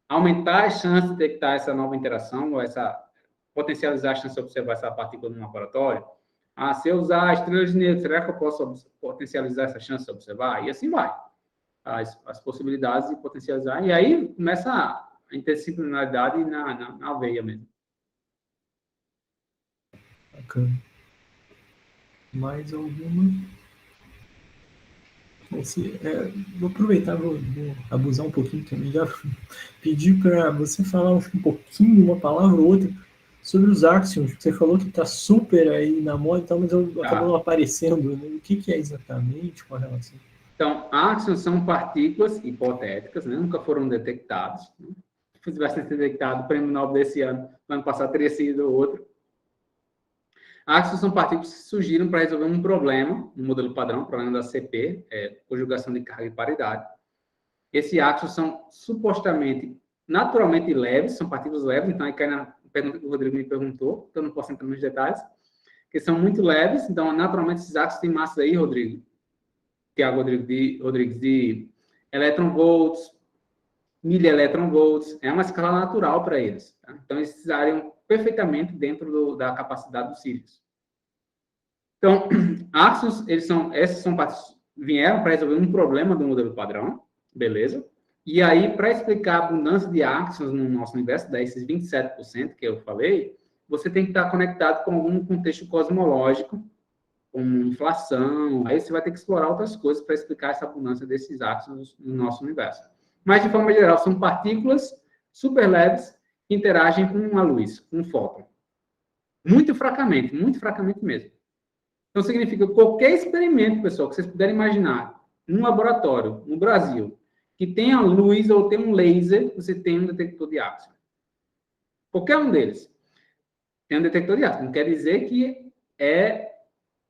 aumentar a chance de detectar essa nova interação, ou potencializar a chance de observar essa partícula no laboratório? Se eu usar estrelas de neutro, será que eu posso potencializar essa chance de observar? E assim vai. As possibilidades de potencializar. E aí começa a interdisciplinaridade na veia mesmo. Bacana. Mais alguma? Vou aproveitar, vou abusar um pouquinho também. Já pedi para você falar um pouquinho, uma palavra ou outra, sobre os áxions. Você falou que está super aí na moda, então, mas acabou não aparecendo. Né? O que é exatamente com a relação? Então, áxions são partículas hipotéticas, né? Nunca foram detectados. Né? Se tivesse detectado o prêmio Nobel desse ano, no ano passado teria sido outro. Áxions são partículas que surgiram para resolver um problema, um modelo padrão, problema da CP, conjugação de carga e paridade. Esses áxions são supostamente, naturalmente leves, são partículas leves, então aí cai na pergunta que o Rodrigo me perguntou, então não posso entrar nos detalhes, que são muito leves, então naturalmente esses áxions têm massa aí, Tiago Rodrigues, de eletronvolts, milieletronvolts, é uma escala natural para eles. Tá? Então, eles estariam perfeitamente dentro da capacidade dos cílios. Então, áxions, essas são partes vieram para resolver um problema do modelo padrão, beleza? E aí, para explicar a abundância de áxions no nosso universo, desses 27% que eu falei, você tem que estar conectado com algum contexto cosmológico, como inflação, aí você vai ter que explorar outras coisas para explicar essa abundância desses átomos no nosso universo. Mas, de forma geral, são partículas super leves que interagem com a luz, com um fóton. Muito fracamente mesmo. Então, significa que qualquer experimento, pessoal, que vocês puderem imaginar, num laboratório, no Brasil, que tenha luz ou tenha um laser, você tem um detector de áxion. Qualquer um deles tem um detector de áxion. Não quer dizer que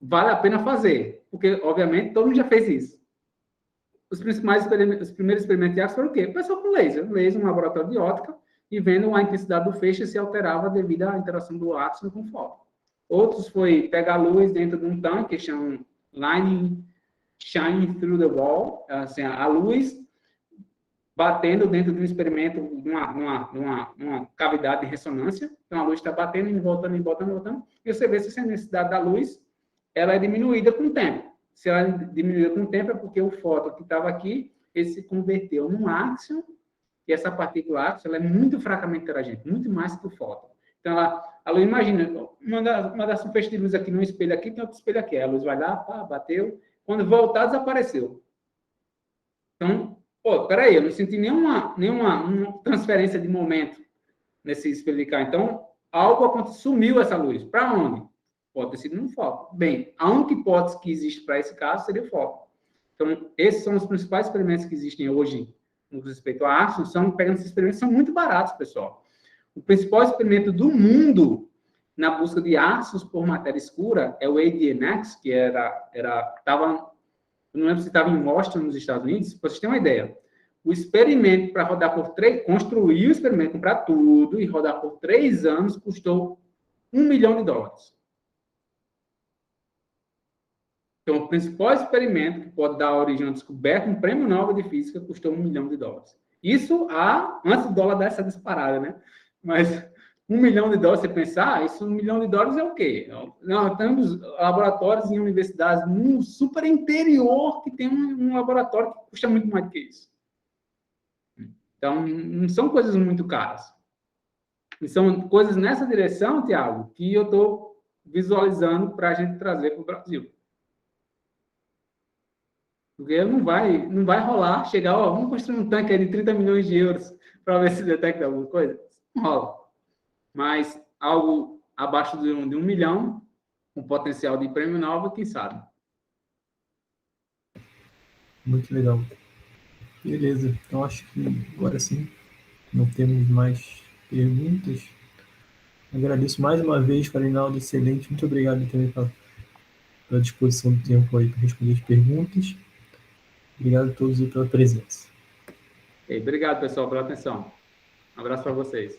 vale a pena fazer, porque, obviamente, todo mundo já fez isso. Os primeiros experimentos de áxion foram o quê? O pessoal com laser, um laboratório de óptica, e vendo a intensidade do feixe se alterava devido à interação do áxion com o fóton. Outros foi pegar luz dentro de um tanque, que chamam shining through the wall, assim, a luz batendo dentro de um experimento, numa cavidade de ressonância. Então, a luz está batendo e voltando, e você vê se essa intensidade da luz ela é diminuída com o tempo. Se ela é diminuída com o tempo, é porque o fóton que estava aqui, ele se converteu num áxion, e essa partícula áxion ela é muito fracamente interagente, muito mais que o fóton. Então, a luz, imagina, uma das superfícies de luz aqui num espelho aqui, tem outro espelho aqui. A luz vai lá, pá, bateu, quando voltar, desapareceu. Então, pô, peraí, eu não senti nenhuma transferência de momento nesse espelho de cá. Então, algo aconteceu, sumiu essa luz. Para onde? Pode ter sido no fóton. Bem, a única hipótese que existe para esse caso seria o fóton. Então, esses são os principais experimentos que existem hoje no respeito a ácidos. Pegando esses experimentos, são muito baratos, pessoal. O principal experimento do mundo na busca de ácidos por matéria escura é o ADNX, que não lembro se estava em Washington, nos Estados Unidos, para vocês terem uma ideia. O experimento para rodar construir o experimento, comprar tudo e rodar por 3 anos, custou $1 milhão. Então, o principal experimento que pode dar origem a uma descoberta, um prêmio Nobel de Física, custou $1 milhão. Isso antes do dólar dar essa disparada, né? Mas $1 milhão, você pensar, isso $1 milhão é o quê? Nós temos laboratórios em universidades no super interior que tem um laboratório que custa muito mais do que isso. Então, não são coisas muito caras. E são coisas nessa direção, Tiago, que eu estou visualizando para a gente trazer para o Brasil. Porque não vai rolar chegar, vamos construir um tanque aí de 30 milhões de euros para ver se detecta alguma coisa. Não rola. Mas algo abaixo de 1 milhão, com potencial de prêmio Nobel, quem sabe? Muito legal. Beleza. Então, acho que agora sim não temos mais perguntas. Agradeço mais uma vez, Farinaldo, excelente. Muito obrigado também pela disposição do tempo aí para responder as perguntas. Obrigado a todos e pela presença. Obrigado, pessoal, pela atenção. Um abraço para vocês.